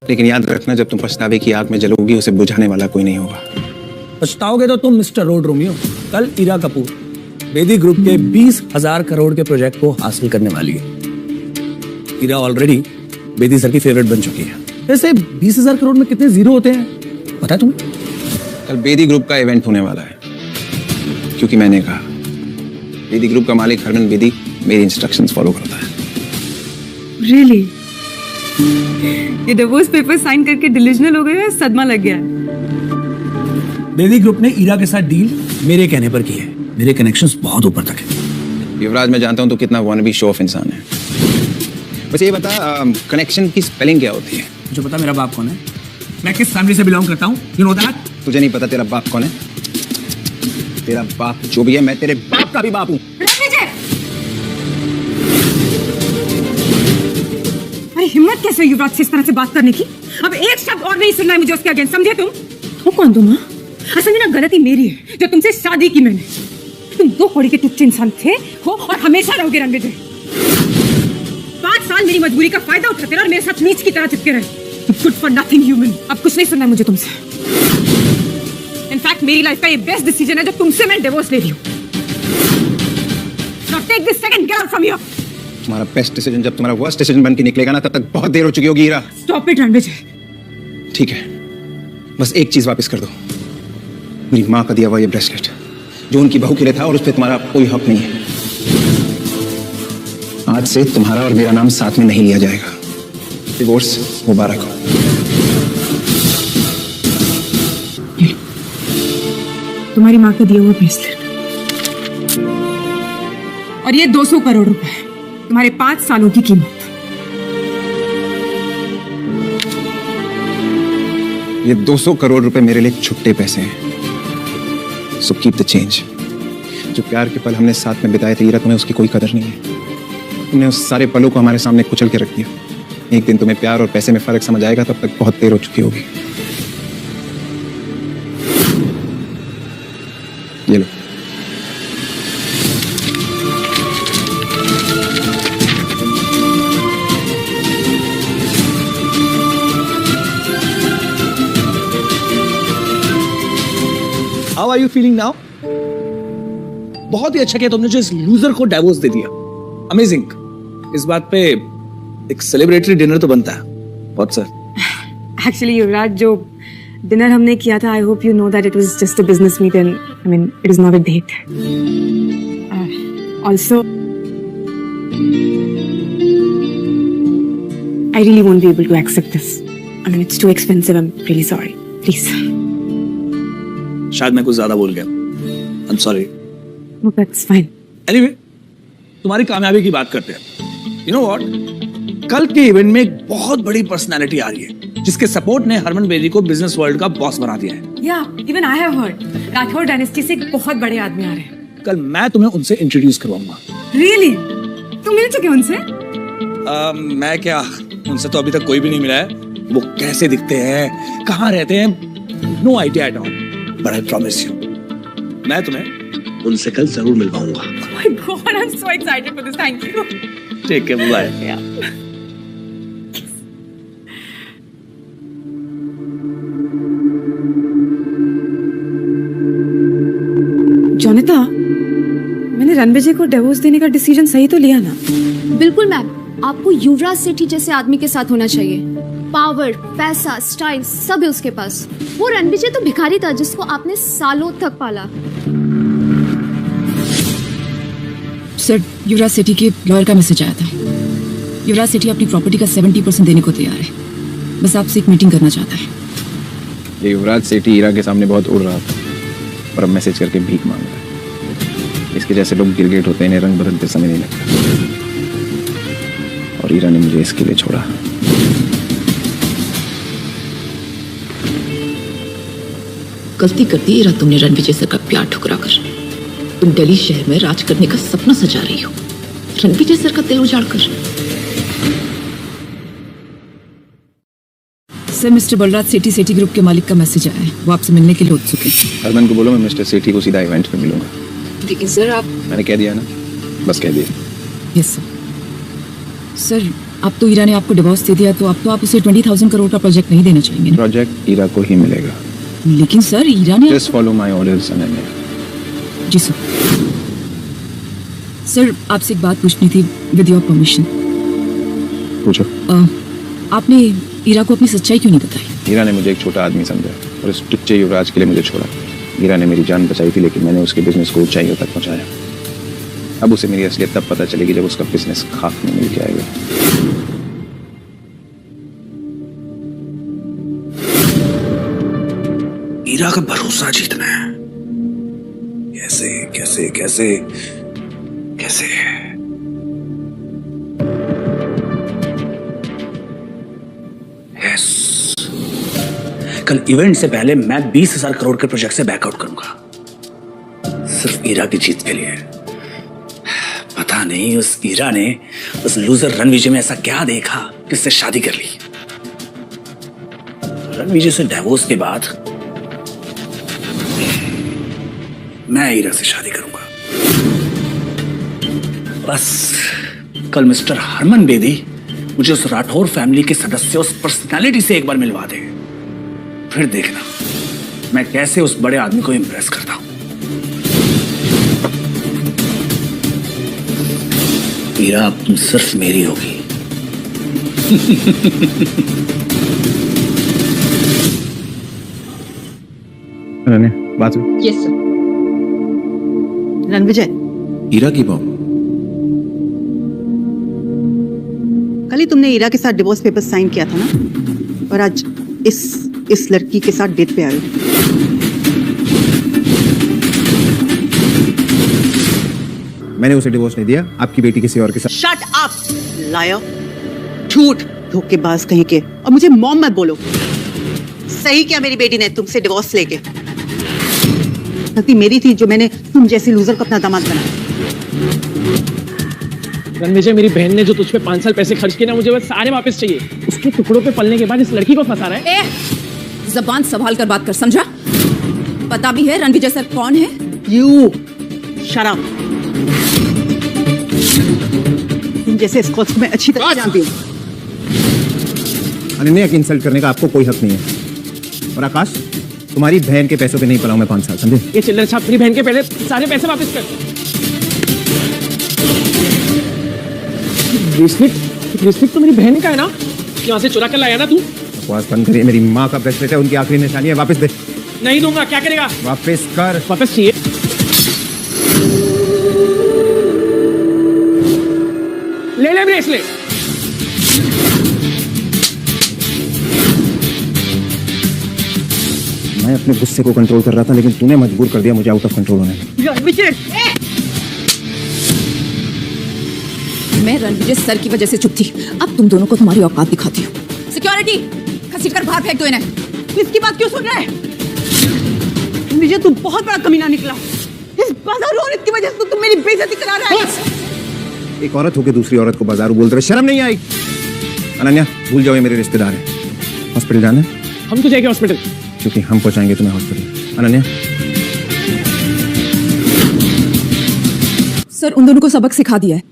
लेकिन याद रखना, जब तुम पछतावे की आग में जलोगी उसे बुझाने वाला कोई नहीं होगा। पछताओगे तो तुम मिस्टर रोड रोमियो। कल ईरा कपूर बेदी ग्रुप के 20,000 करोड़ के प्रोजेक्ट को हासिल करने वाली है। ईरा ऑलरेडी बेदी सर की फेवरेट बन चुकी है। वैसे 20,000 करोड़ में कितने जीरो होते हैं पता है तुम्हें? कल बेदी ग्रुप का इवेंट होने वाला है, क्योंकि मैंने कहा बेदी ग्रुप का मालिक हरमन बेदी मेरी इंस्ट्रक्शंस फॉलो करता है। Really? ये डिवोर्स पेपर साइन करके डिलीजनल हो गए या सदमा लग गया है? बेदी ग्रुप ने ईरा के साथ डील मेरे कहने पर की है। मेरे कनेक्शंस बहुत ऊपर तक है। युवराज, मैं जानता हूं तो कितना वानबी शो ऑफ इंसान है। बस ये बता, कनेक्शन की स्पेलिंग क्या होती है? मुझे पता मेरा बाप कौन है, मैं किस फैमिली से बिलोंग करता हूँ। You know that? तुझे नहीं पता तेरा बाप कौन है? तेरा बाप जो भी है, मैं तेरे बाप का भी बाप हूँ। अरे हिम्मत कैसे युवराज से इस तरह से बात करने की? अब एक शब्द और नहीं सुनना है मुझे उसके अगेंस्ट, समझे तुम? हो कौन तुम? असल में ना गलती मेरी है जो तुमसे शादी की मैंने। तुम दो कौड़ी के टुच्चे इंसान थे हो और हमेशा रहोगे रणविजय। 5 साल मेरी मजबूरी का फायदा उठाते रहे और मेरे साथ नीच की तरह चिपके रहे। Good for nothing human. अब कुछ नहीं सुनना है मुझे तुमसे। इनफैक्ट मेरी लाइफ का ये बेस्ट डिसीजन है जो तुमसे मैं डिवोर्स ले रही हूँ। Now take this second, get out from here. तुम्हारा बेस्ट डिसीजन जब तुम्हारा वर्स्ट डिसीजन बन के निकलेगा ना, तब तक बहुत देर हो चुकी होगी। हीरा, Stop it, रणविजय। ठीक है, बस एक चीज वापस कर दो, मेरी माँ का दिया हुआ ये ब्रेसलेट जो उनकी बहू के लिए था, और उस पर तुम्हारा कोई हक नहीं है। आज से तुम्हारा और मेरा नाम साथ में नहीं लिया जाएगा। डिवोर्स मुबारक हो। तुम्हारी माँ का दिया हुआ ब्रेसलेट और ये 200 करोड़ रुपए, तुम्हारे 5 सालों की कीमत। ये 200 करोड़ रुपए मेरे लिए छुट्टे पैसे हैं। So keep the change. जो प्यार के पल हमने साथ में बिताए थे हीरा, तुम्हें उसकी कोई कदर नहीं है। तुमने उस सारे पलों को हमारे सामने कुचल के रख दिया। एक दिन तुम्हें प्यार और पैसे में फर्क समझ आएगा, तब तक बहुत देर हो चुकी होगी। ये लो। How are you feeling now? बहुत ही अच्छा किया तुमने जो इस लूजर को डाइवोर्स दे दिया। अमेजिंग। इस बात पे एक सेलिब्रेटरी डिनर तो बनता है। बहुत सर। एक्चुअली युवराज, जो डिनर हमने किया था, I hope you know that it was just a business meet and I mean it is not a date. Also I really won't be able to accept this. I mean it's too expensive. I am really sorry. Please. शायद मैं कुछ ज्यादा बोल गया। I am sorry. No, that's fine. Anyway, तुम्हारी कामयाबी की बात करते हैं। यू नो व्हाट, कल के इवेंट में एक बहुत बड़ी पर्सनालिटी आ रही है जिसके सपोर्ट ने हरमन बेदी को बिजनेस वर्ल्ड का बॉस बना दिया है। Yeah, even I have heard. Rathore dynasty से एक बहुत बड़े आदमी आ रहे हैं। कल मैं तुम्हें उनसे इंट्रोड्यूस करवाऊंगा। Really? तुम मिल चुके उनसे? मैं क्या, उनसे तो अभी तक कोई भी नहीं मिला है। वो कैसे दिखते हैं, कहाँ रहते हैं, no idea at all. But I promise you, मैं तुम्हें उनसे कल जरूर मिलवाऊंगा। Oh my God, I'm so excited for this. Thank you. ठीक है, बाय। Yeah. जोनिता, मैंने रणविजय को डिवोर्स देने का डिसीजन सही तो लिया ना? बिल्कुल मैम, आपको युवराज सेठी जैसे आदमी के साथ होना चाहिए। पावर, पैसा, स्टाइल सब है उसके पास। वो रणविजय तो भिखारी था जिसको आपने सालों तक पाला। सर, युवराज सेठी के लॉयर का मैसेज आया था। युवराज सेठी अपनी प्रॉपर्टी का 70% देने को तैयार है। बस आपसे एक मीटिंग करना चाहता है। ये युवराज सेठी हीरा के सामने बहुत उड़ रहा था और अब मैसेज करके भीख मांग रहा है। इसके जैसे लोग गिरगिट होते हैं, इन्हें रंग बदलते समय नहीं लगता। और हीरा ने मुझे इसके लिए छोड़ा। गलती करती हीरा तुमने रणविजय सर का प्यार ठुकरा कर। तुम दिल्ली शहर में राज करने का सपना सजा रही हो, रणविजय सर का दिल उजाड़ कर। सर, मिस्टर बलराज सेठी ग्रुप के मालिक का मैसेज आया है। वो आपसे मिलने के लिए उत्सुक है। हरमन को बोलो मैं मिस्टर सेठी को सीधा इवेंट पे मिलूंगा। लेकिन सर आप। मैंने कह दिया ना, बस कह दिया। Yes sir. सर, अब तो ईरा ने आपको डिवोर्स दे दिया तो अब तो आप उसे 20,000 करोड़ का प्रोजेक्ट नहीं देना चाहेंगे ना? प्रोजेक्ट ईरा को ही मिलेगा। लेकिन सर ईरा ने just follow my orders Ananya. जी सर। सर आपसे एक बात पूछनी थी विद योर परमिशन। पूछो। आपने ईरा को अपनी सच्चाई क्यों नहीं बताई? ईरा ने मुझे एक छोटा आदमी समझा और इस टुच्चे युवराज के लिए मुझे छोड़ा। ईरा ने मेरी जान बचाई थी लेकिन मैंने उसके बिजनेस को ऊंचाइयों तक पहुंचाया। अब उसे मेरी असलियत तब पता चलेगी जब उसका बिजनेस खाक में मिल के आएगा। ईरा का भरोसा जीतना है। कैसे कैसे कैसे कैसे? यस, कल इवेंट से पहले मैं 20,000 करोड़ के प्रोजेक्ट से बैकआउट करूंगा, सिर्फ ईरा की जीत के लिए। पता नहीं उस ईरा ने उस लूजर रणविजय में ऐसा क्या देखा कि उससे शादी कर ली। रणविजय से डिवोर्स के बाद मैं ईरा से शादी करूंगा। बस कल मिस्टर हरमन बेदी मुझे उस राठौर फैमिली के सदस्य उस पर्सनालिटी से एक बार मिलवा दे, फिर देखना मैं कैसे उस बड़े आदमी को इंप्रेस करता हूं। ईरा अब तुम सिर्फ मेरी होगी। अनन्या बात हुई? Yes sir. रणविजय, ईरा की बहू कल ही तुमने ईरा के साथ डिवोर्स पेपर साइन किया था ना, और आज इस लड़की के साथ डेट पे आए हो। मैंने उसे डिवोर्स नहीं दिया, आपकी बेटी किसी और के साथ। शट अप लायर, झूठ, धोखेबाज कहीं के। और मुझे मॉम मत बोलो। सही क्या मेरी बेटी ने तुमसे डिवोर्स लेके? गलती मेरी थी जो मैंने तुम जैसी लूजर को अपना दामाद बनाया। रणविजय, मेरी बहन ने जो तुझ पे 5 साल पैसे खर्च किए ना, मुझे वो सारे वापस चाहिए। उसके टुकड़ों पे पलने के बाद इस लड़की को फंसा रहा है। जबान संभाल कर बात कर, समझा? पता भी है रणविजय सर कौन है? You shut up. तुम जैसे स्कॉट्स को मैं अच्छी तरह जानती हूँ। अनन्या की इंसल्ट करने का आपको कोई हक नहीं है। और आकाश, तुम्हारी बहन के पैसों पे नहीं पला हूं मैं 5 साल, समझे? ये चिल्लर छाप मेरी बहन के पहले सारे पैसे वापस कर। ब्रेसलेट तो मेरी बहन का है ना, यहाँ से चुरा कर लाया ना तू? बकवास बंद करिए। मेरी माँ का ब्रेसलेट है, उनकी आखिरी निशानी है। वापस दे। नहीं दूंगा। क्या करेगा? वापस कर। वापस चाहिए। ले ले ब्रेसलेट। मैं अपने गुस्से को कंट्रोल कर रहा था लेकिन तूने मजबूर कर दिया मुझे आउट ऑफ कंट्रोल होने। रणविजय, मैं रणविजय सर की वजह से चुप थी, अब तुम दोनों को तुम्हारी औकात दिखाती हूँ। सिक्योरिटी, घसीटकर बाहर फेंक दो इन्हें। इसकी बात क्यों सुन रहा है? रणविजय, तू बहुत बड़ा कमीना निकला। इस बाजार औरत की वजह से तो तुम मेरी बेइज्जती करा रहा है। एक औरत होकर दूसरी औरत को बाजारू बोलते रहे, शर्म नहीं आई? अनन्या, भूल जाओ ये मेरे रिश्तेदार हैं। हॉस्पिटल जाना है? हम तो जाएंगे हॉस्पिटल, क्योंकि हम पहुंचाएंगे तुम्हें हॉस्पिटल। अनन्या, सर उन दोनों को सबक सिखा दिया है।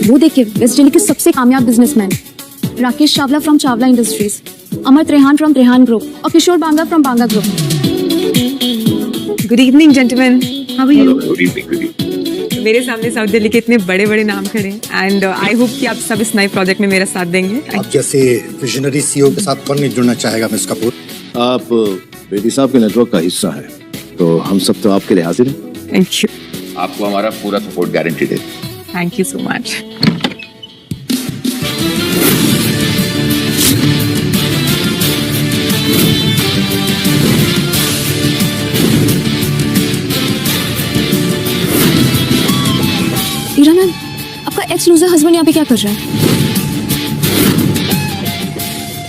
वो देखिए, वेस्ट दिल्ली के सबसे कामयाब businessman Rakesh Chawla from Chawla industries, Amar Trehan from Trehan group और Kishore Banga from Banga group. Good evening gentleman, how are you? Good evening. मेरे सामने साउथ दिल्ली के इतने बड़े बड़े नाम खड़े हैं एंड आई होप कि आप सब इस नए प्रोजेक्ट में मेरा साथ देंगे। आप जैसे विजनरी सीईओ के साथ कौन नहीं जुड़ना चाहेगा मिस कपूर? आप बेदी साहब के नेटवर्क का हिस्सा है तो हम सब तो आपके लिए हाजिर हैं। थैंक यू, आपको हमारा पूरा सपोर्ट गारंटीड है। Thank you so much. Ira ma'am, आपका एक्स लूजर हस्बैंड यहाँ पे क्या कर रहा है?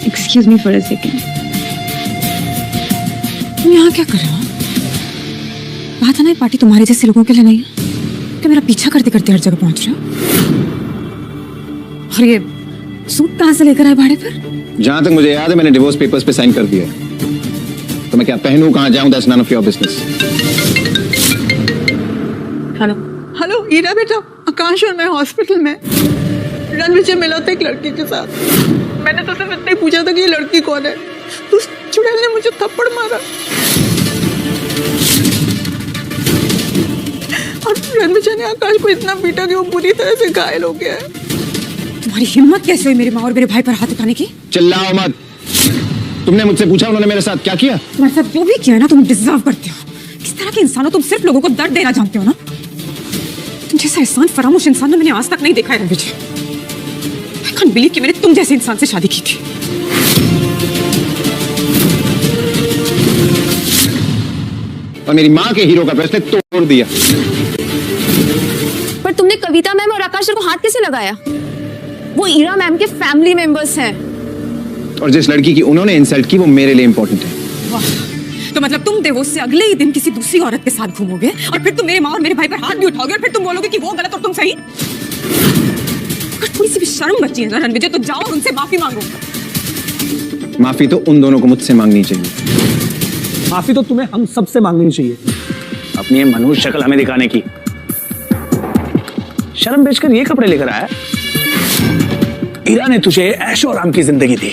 Excuse me for a second, तुम यहाँ क्या कर रहे हो? कहा था ना ये पार्टी तुम्हारे जैसे लोगों के लिए नहीं है, कि मेरा पीछा करते करते हर जगह पहुंच रहे हो। और ये सूट कहाँ से लेकर आए भाड़े पर? जहां तक मुझे याद है मैंने डिवोर्स पेपर्स पे साइन कर दिया। तो मैं क्या पहनूं, कहां जाऊं, that's none of your business. Hello hello Heera बेटा, आकाश और मैं हॉस्पिटल में। रणविजय मिला था एक लड़की के साथ। मैंने तो सिर्फ इतना ही पूछा था कि ये लड़की कौन है, तो उस चुड़ैल ने मुझे थप्पड़ मारा और रणविजय ने आकाश को इतना पीटा कि वो बुरी तरह से घायल हो गया है। तुम्हारी हिम्मत कैसे हुई मेरे माँ और मेरे भाई पर हाथ उठाने की? चिल्लाओ मत। तुमने मुझसे पूछा उन्होंने मेरे साथ क्या किया? तुम्हारे साथ जो भी किया है ना, तुम डिजर्व करते हो। किस तरह के इंसान हो तुम, सिर्फ लोगों को दर्द देना जानते हो ना। तुम जैसा एहसान फरामोश इंसान ना मैंने आज तक नहीं देखा है रणविजय। आई कांट बिलीव कि मैंने तुम जैसे इंसान से शादी की थी। और मेरी माँ के हीरो का फैसले तोड़ दिया। पर तुमने कविता मैम और आकाश सर को हाथ कैसे लगाया? वो ईरा मैम के फैमिली मेंबर्स हैं। और जिस लड़की की उन्होंने इंसल्ट की वो मेरे लिए इंपॉर्टेंट है। वाह, तो मतलब तुम डिवोर्स से अगले ही दिन किसी दूसरी औरत के साथ घूमोगे और फिर तुम मेरे माँ और मेरे भाई पर हाथ भी उठाओगे और फिर तुम बोलोगे कि वो गलत और तुम सही? अगर थोड़ी सी भी शर्म बची है ना रणविजय, तो जाओ और उनसे माफी मांगो। माफी तो उन दोनों को मुझसे मांगनी चाहिए। माफी तो तुम्हें हम सबसे मांगनी चाहिए, अपनी ये मनुष्य शक्ल हमें दिखाने की। शर्म बेचकर ये कपड़े लेकर आया। ईरा ने तुझे ऐशो आराम की जिंदगी दी,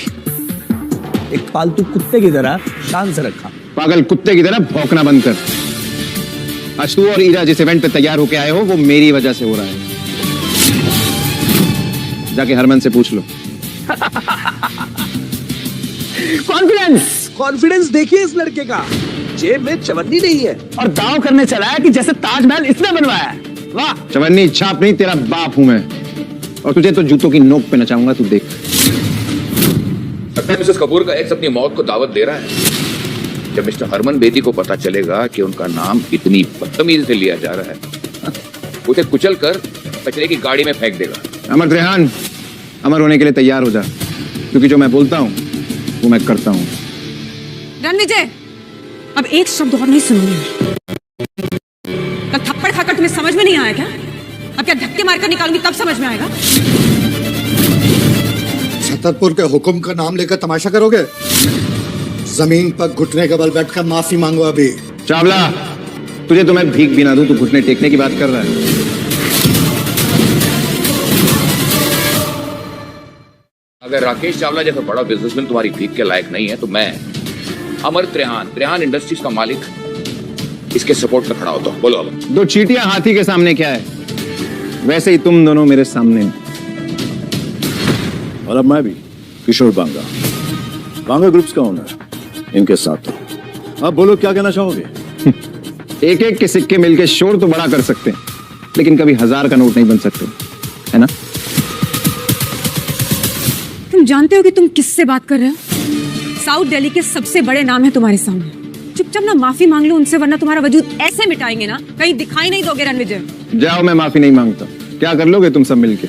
एक पालतू कुत्ते की तरह शान से रखा। पागल कुत्ते की तरह भौंकना बंद कर। आज तू और ईरा जिस इवेंट पे तैयार होके आए हो वो मेरी वजह से हो रहा है। जाके हरमन से पूछ लो। कॉन्फिडेंस देखिए इस लड़के का, जेब में चवन्नी नहीं है और दांव करने चला है कि जैसे ताजमहल इसने बनवाया है। वाह! चवन्नी छाप नहीं, तेरा बाप हूं मैं, और तुझे तो जूतों की नोक पे नचाऊंगा, तू देख। लगता है मिसेस कपूर का एक्स अपनी मौत को दावत दे रहा है। जब मिस्टर हरमन बेदी को पता चलेगा कि उनका नाम इतनी बदतमीजी से लिया जा रहा है, उसे कुचल कर कचरे की गाड़ी में फेंक देगा। अमर त्रेहान, अमर होने के लिए तैयार हो जा, क्योंकि जो मैं बोलता हूँ वो मैं करता हूँ। रणविजय, अब एक शब्द और नहीं सुनूंगी। कल थप्पड़ खाकर तुम्हें समझ में नहीं आया क्या? अब क्या धक्के मारकर निकालूंगी तब समझ में आएगा? छतरपुर के हुक्म का नाम लेकर तमाशा करोगे? जमीन पर घुटने के बल बैठकर माफी मांगो। अभी चावला, तुझे तो मैं भीख भी ना दूं, तू घुटने टेकने की बात कर रहा है। अगर राकेश चावला जैसा बड़ा बिजनेसमैन तुम्हारी भीख के लायक नहीं है तो मैं अमर त्रेहान इंडस्ट्रीज का मालिक इसके सपोर्ट में खड़ा होता हूं। बोलो अब। दो चींटियां हाथी के सामने क्या है, वैसे ही तुम दोनों मेरे सामने। और अब मैं भी किशोर बांगा, बांगा ग्रुप्स का ओनर, इनके साथ हूं। अब बोलो क्या कहना चाहोगे? एक एक के सिक्के मिलके शोर तो बड़ा कर सकते हैं, लेकिन कभी 1000 का नोट नहीं बन सकते, है ना? तुम जानते हो कि तुम किससे बात कर रहे हो? साउथ दिल्ली के सबसे बड़े नाम है तुम्हारे सामने। चुपचाप ना माफी मांग लो उनसे, वरना तुम्हारा वजूद ऐसे मिटाएंगे ना कहीं दिखाई नहीं दोगे रणविजय। जाओ, मैं माफी नहीं मांगता। क्या कर लोगे तुम सब मिलके?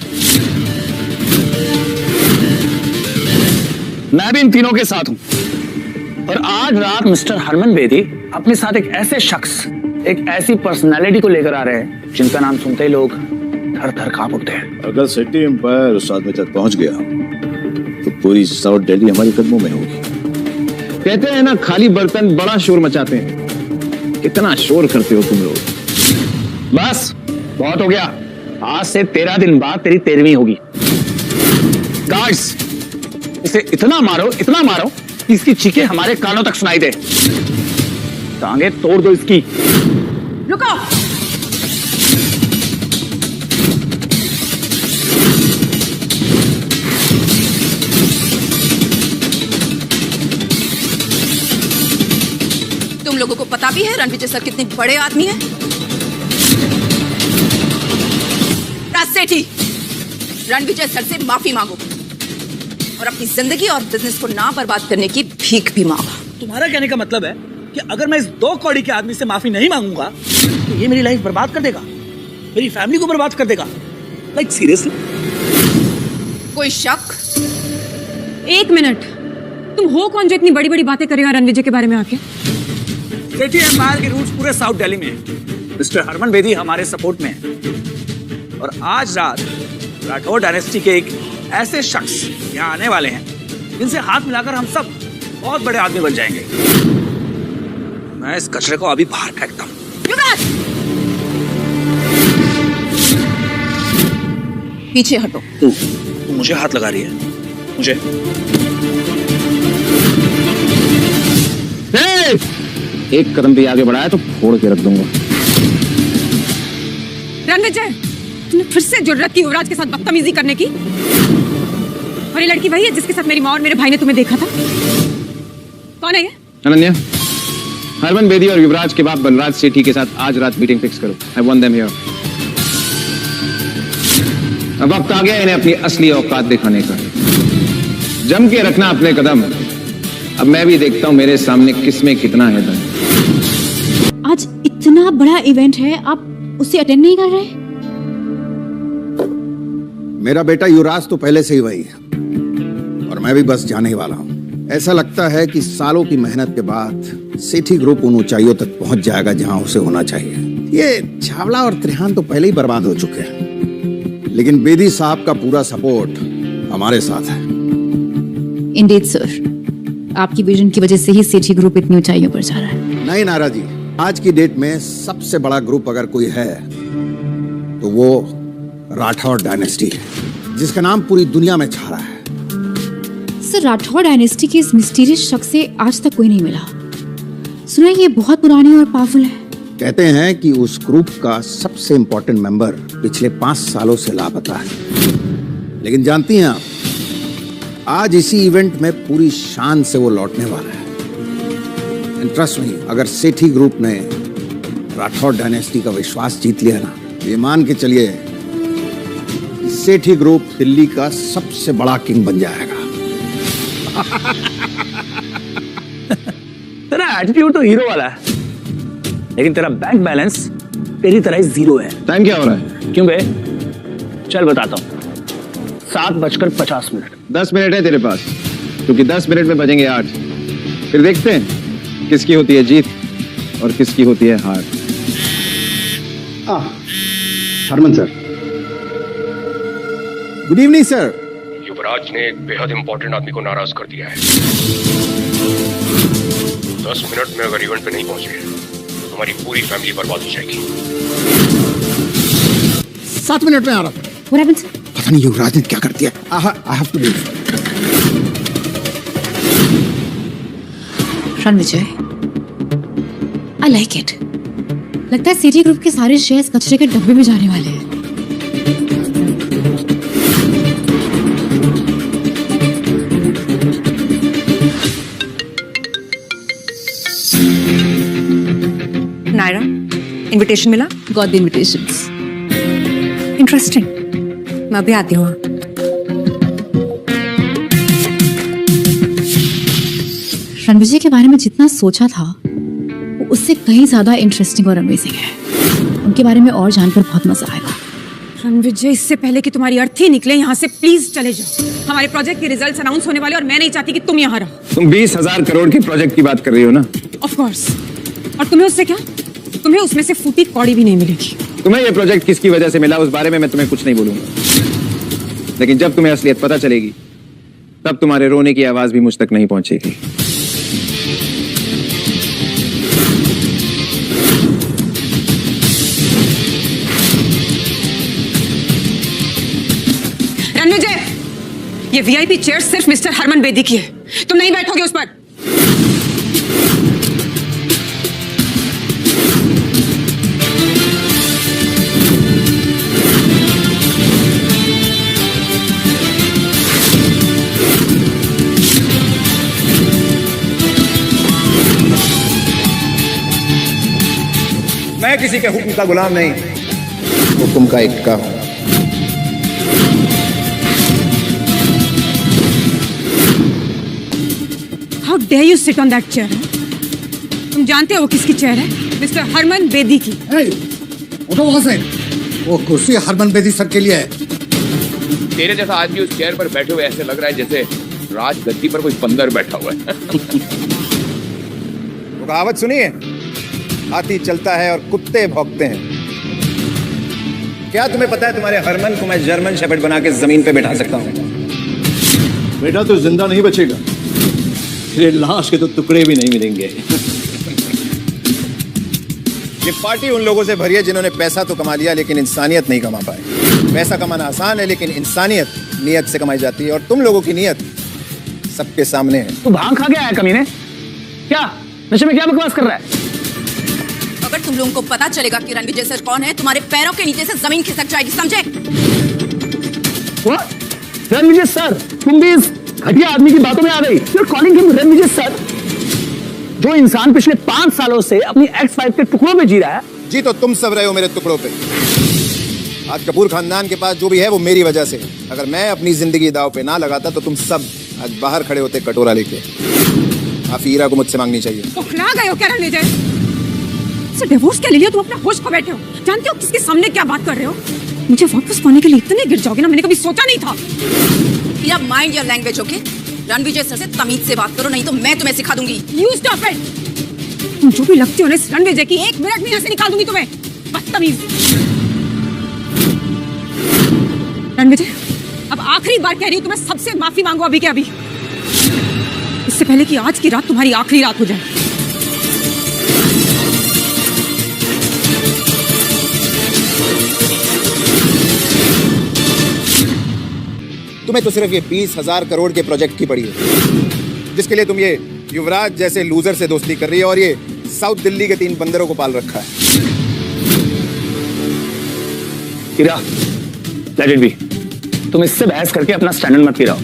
मैं भी इन तीनों के साथ हूं, और आज रात मिस्टर हरमन बेदी अपने साथ एक ऐसे शख्स, एक ऐसी पर्सनालिटी को लेकर आ रहे हैं जिनका नाम सुनते ही लोग थर थर कांप उठते हैं। अगर सिटी एम्पायर उस आदमी तक पहुंच गया तो पूरी साउथ दिल्ली हमारे कदमों में होगी। कहते हैं ना, खाली बर्तन बड़ा शोर मचाते हैं। कितना शोर करते हो तुम लोग। बस बहुत हो गया, आज से 13 दिन बाद तेरी 13वीं होगी। गार्ड्स, इसे इतना मारो कि इसकी चीखें हमारे कानों तक सुनाई दे। टांगे तोड़ दो इसकी। रुको, तुम लोगों को पता भी है रणविजय सर कितने बड़े आदमी हैं? सेठी, रणविजय सर से माफी मांगो और अपनी जिंदगी और बिजनेस को ना बर्बाद करने की भीख भी मांगो। तुम्हारा कहने का मतलब है कि अगर मैं इस 2 कौड़ी के आदमी से माफी नहीं मांगूंगा तो ये मेरी लाइफ बर्बाद कर देगा, मेरी फैमिली को बर्बाद कर देगा? Like seriously? कोई शक? एक मिनट, तुम हो कौन जो इतनी बड़ी बड़ी बातें करेगा रणविजय के बारे में आके? सिटी एम्पायर के रूट्स पूरे साउथ दिल्ली में हैं। मिस्टर हरमन बेदी हमारे सपोर्ट में है, और आज रात राठौर डायनेस्टी के एक ऐसे शख्स यहाँ आने वाले हैं जिनसे हाथ मिलाकर हम सब बहुत बड़े आदमी बन जाएंगे। मैं इस कचरे को अभी बाहर फेंकता हूँ। पीछे हटो। तू मुझे हाथ लगा रही है? मुझे? एक कदम भी आगे बढ़ाया तो फोड़ के रख दूंगा। रणविजय, तुमने फिर से जुर्रत की युवराज के साथ बदतमीजी करने की। और ये लड़की वही है जिसके साथ मेरी माँ और मेरे भाई ने तुम्हें देखा था? कौन है ये? अनन्या, हरमन बेदी और युवराज के बाप बलराज सेठी के साथ आज रात मीटिंग फिक्स करो। I want them here. अब वक्त आ गया इन्हें अपनी असली औकात दिखाने का। जम के रखना अपने कदम। अब मैं भी देखता हूं मेरे सामने किसमें कितना है दम। आज इतना बड़ा इवेंट है, आप उसे अटेंड नहीं कर रहे? मेरा बेटा युवराज तो पहले से ही वही है और मैं भी बस जाने ही वाला हूँ। ऐसा लगता है कि सालों की मेहनत के बाद सेठी ग्रुप उन ऊंचाइयों तक पहुंच जाएगा जहां उसे होना चाहिए। ये छावला और त्रिहान तो पहले ही बर्बाद हो चुके हैं, लेकिन बेदी साहब का पूरा सपोर्ट हमारे साथ है। इंडीड सर, आपकी विजन की वजह से ही सेठी ग्रुप इतनी ऊंचाइयों पर जा रहा है। नहीं नारा जी, आज की डेट में सबसे बड़ा ग्रुप अगर कोई है तो वो राठौर डायनेस्टी है, जिसका नाम पूरी दुनिया में छा रहा है। सर, राठौर डायनेस्टी के इस मिस्टीरियस शख्स से आज तक कोई नहीं मिला। सुना है ये बहुत पुरानी और पावरफुल है। कहते हैं कि उस ग्रुप का सबसे इंपॉर्टेंट मेंबर पिछले 5 सालों से लापता है। लेकिन जानती हैं आप, आज इसी इवेंट में पूरी शान से वो लौटने वाला है। ट्रस्ट मी, अगर सेठी ग्रुप ने राठौर डायनेस्टी का विश्वास जीत लिया ना, ये मान के चलिए सेठी ग्रुप दिल्ली का सबसे बड़ा किंग बन जाएगा। तेरा एटीट्यूड तो हीरो वाला है, लेकिन तेरा बैंक बैलेंस तेरी तरह ही जीरो है। टाइम क्या हो रहा है? क्यों बे? चल बताता हूँ। 7:50। 10 मिनट है तेरे पास, क्योंकि 10 मिनट में बजेंगे 8। फिर देखते हैं किसकी होती है जीत और किसकी होती है हार। Harman sir, good evening sir. Yuvraj ने एक बेहद इंपॉर्टेंट आदमी को नाराज कर दिया है। 10 मिनट में अगर इवेंट पे नहीं पहुंचे तो हमारी पूरी फैमिली बर्बाद हो जाएगी। 7 मिनट में आ रहा था। पता नहीं युवराज ने क्या कर दिया। I have to leave. Ranvijay, I like it. लगता है सेठी ग्रुप के सारे शेयर्स कचरे के डब्बे में जाने वाले हैं। नायरा, इनविटेशन मिला? Got the invitations. इंटरेस्टिंग। मैं अभी आती हूँ। रणविजय के बारे में जितना सोचा था वो उससे कहीं ज्यादा इंटरेस्टिंग और अमेजिंग है। उनके बारे में और जानकर बहुत मजा आएगा। रणविजय, इससे पहले कि तुम्हारी अर्थी निकले यहाँ से प्लीज चले जाओ। हमारे प्रोजेक्ट के रिजल्ट्स अनाउंस होने वाले और मैं नहीं चाहती कि तुम यहाँ रहो। तुम 20,000 करोड़ के प्रोजेक्ट की बात कर रही हो ना? Of course. और तुम्हें उससे क्या? तुम्हें उसमें से फूटी कौड़ी भी नहीं मिलेगी। तुम्हें ये प्रोजेक्ट किसकी वजह से मिला उस बारे में मैं तुम्हें कुछ नहीं बोलूंगा, लेकिन जब तुम्हें असलियत पता चलेगी तब तुम्हारे रोने की आवाज भी मुझ तक नहीं पहुंचेगी। रणविजय, ये वीआईपी चेयर सिर्फ मिस्टर हरमन बेदी की है। तुम नहीं बैठोगे उस पर। मैं किसी के हुक्म का गुलाम नहीं, हुक्म का इक्का हूं। How dare you sit on that chair? तुम जानते हो वो किसकी चेयर है? मिस्टर हरमन बेदी की। उठो वहां से। वो कुर्सी हरमन बेदी सर के लिए है। तेरे जैसा आदमी उस चेयर पर बैठे हुए ऐसे लग रहा है जैसे राजगद्दी पर कोई बंदर बैठा हुआ है। वो कहावत सुनिए, हाथी चलता है और कुत्ते भौंकते हैं। क्या तुम्हें पता है तुम्हारे हरमन को मैं जर्मन शेफर्ड बना के जमीन पे बैठा सकता हूँ? बेटा तो जिंदा नहीं बचेगा, तेरे लाश के तो टुकड़े भी नहीं मिलेंगे। ये पार्टी उन लोगों से भरी है जिन्होंने पैसा तो कमा लिया लेकिन इंसानियत नहीं कमा पाए। पैसा कमाना आसान है लेकिन इंसानियत नियत से कमाई जाती है, और तुम लोगों की नियत सबके सामने है। तू भांग खा के आया कमीने? क्या नशे में क्या बकवास कर रहा है? अगर तुम लोगों को पता चलेगा कि रणविजय सर कौन है, तुम्हारे पैरों के नीचे से जमीन खिसक जाएगी, समझे? रणविजय सर, तुम भी इस घटिया आदमी की बातों में आ गई। You're calling him Ranvijay sir, जो इंसान पिछले 5 सालों से अपनी एक्स वाइफ के टुकड़ों में जी रहा है। जी तो तुम सब रहे हो मेरे टुकड़ों पे। आज कपूर खानदान के पास जो भी है वो मेरी वजह से। अगर मैं अपनी जिंदगी दाव पे ना लगाता तो तुम सब आज बाहर खड़े होते कटोरा लेके। आप हीरा को मुझसे मांगनी चाहिए। उखला गए हो क्या रणविजय? सर डिवोर्स क्या ले लिया? तुम अपना होश खो बैठे हो। जानते हो किसके सामने क्या बात कर रहे हो? मुझे वापस पाने के लिए इतने गिर जाओगे ना, मैंने कभी सोचा नहीं था। या mind your language, okay? Ranvijay sir से तमीज से बात करो, नहीं तो मैं तुम्हें सिखा दूंगी। You stop it. तुम जो भी लगती हो ना इस रणविजय की, 1 मिनट में यहाँ से निकाल दूंगी तुम्हें। बदतमीज। रणविजय, अब आखिरी बार कह रही हूँ, तुम्हें सबसे माफी मांगो अभी के अभी, इससे पहले कि आज की रात तुम्हारी आखिरी रात हो जाए। तुम्हें तो सिर्फ ये 20,000 करोड़ के प्रोजेक्ट की पड़ी है, जिसके लिए तुम ये युवराज जैसे लूजर से दोस्ती कर रही है और ये साउथ दिल्ली के 3 बंदरों को पाल रखा है। हीरा, लेट इट बी। तुम इससे बहस करके अपना स्टैंडर्ड मत गिराओ।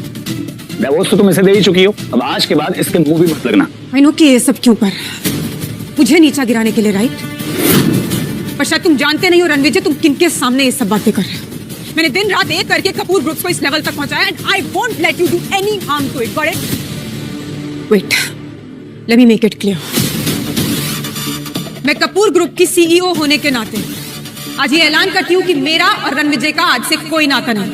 डिवोर्स तो तुम इसे दे ही चुकी हो, अब आज के बाद इसके मुंह भी मत लगना। आई नो कि ये सब क्यों कर मुझे नीचा गिराने के लिए, राइट? पर शायद तुम जानते नहीं हो रणविजय, तुम किनके सामने ये सब बातें कर रहे हो। मैंने दिन रात एक करके कपूर ग्रुप्स को इस लेवल तक पहुंचाया, and I won't let you do any harm to it, got it? Wait, let me make it clear. मैं कपूर ग्रुप की सीईओ होने के नाते आज ये ऐलान करती हूँ कि मेरा और रणविजय का आज से कोई नाता नहीं।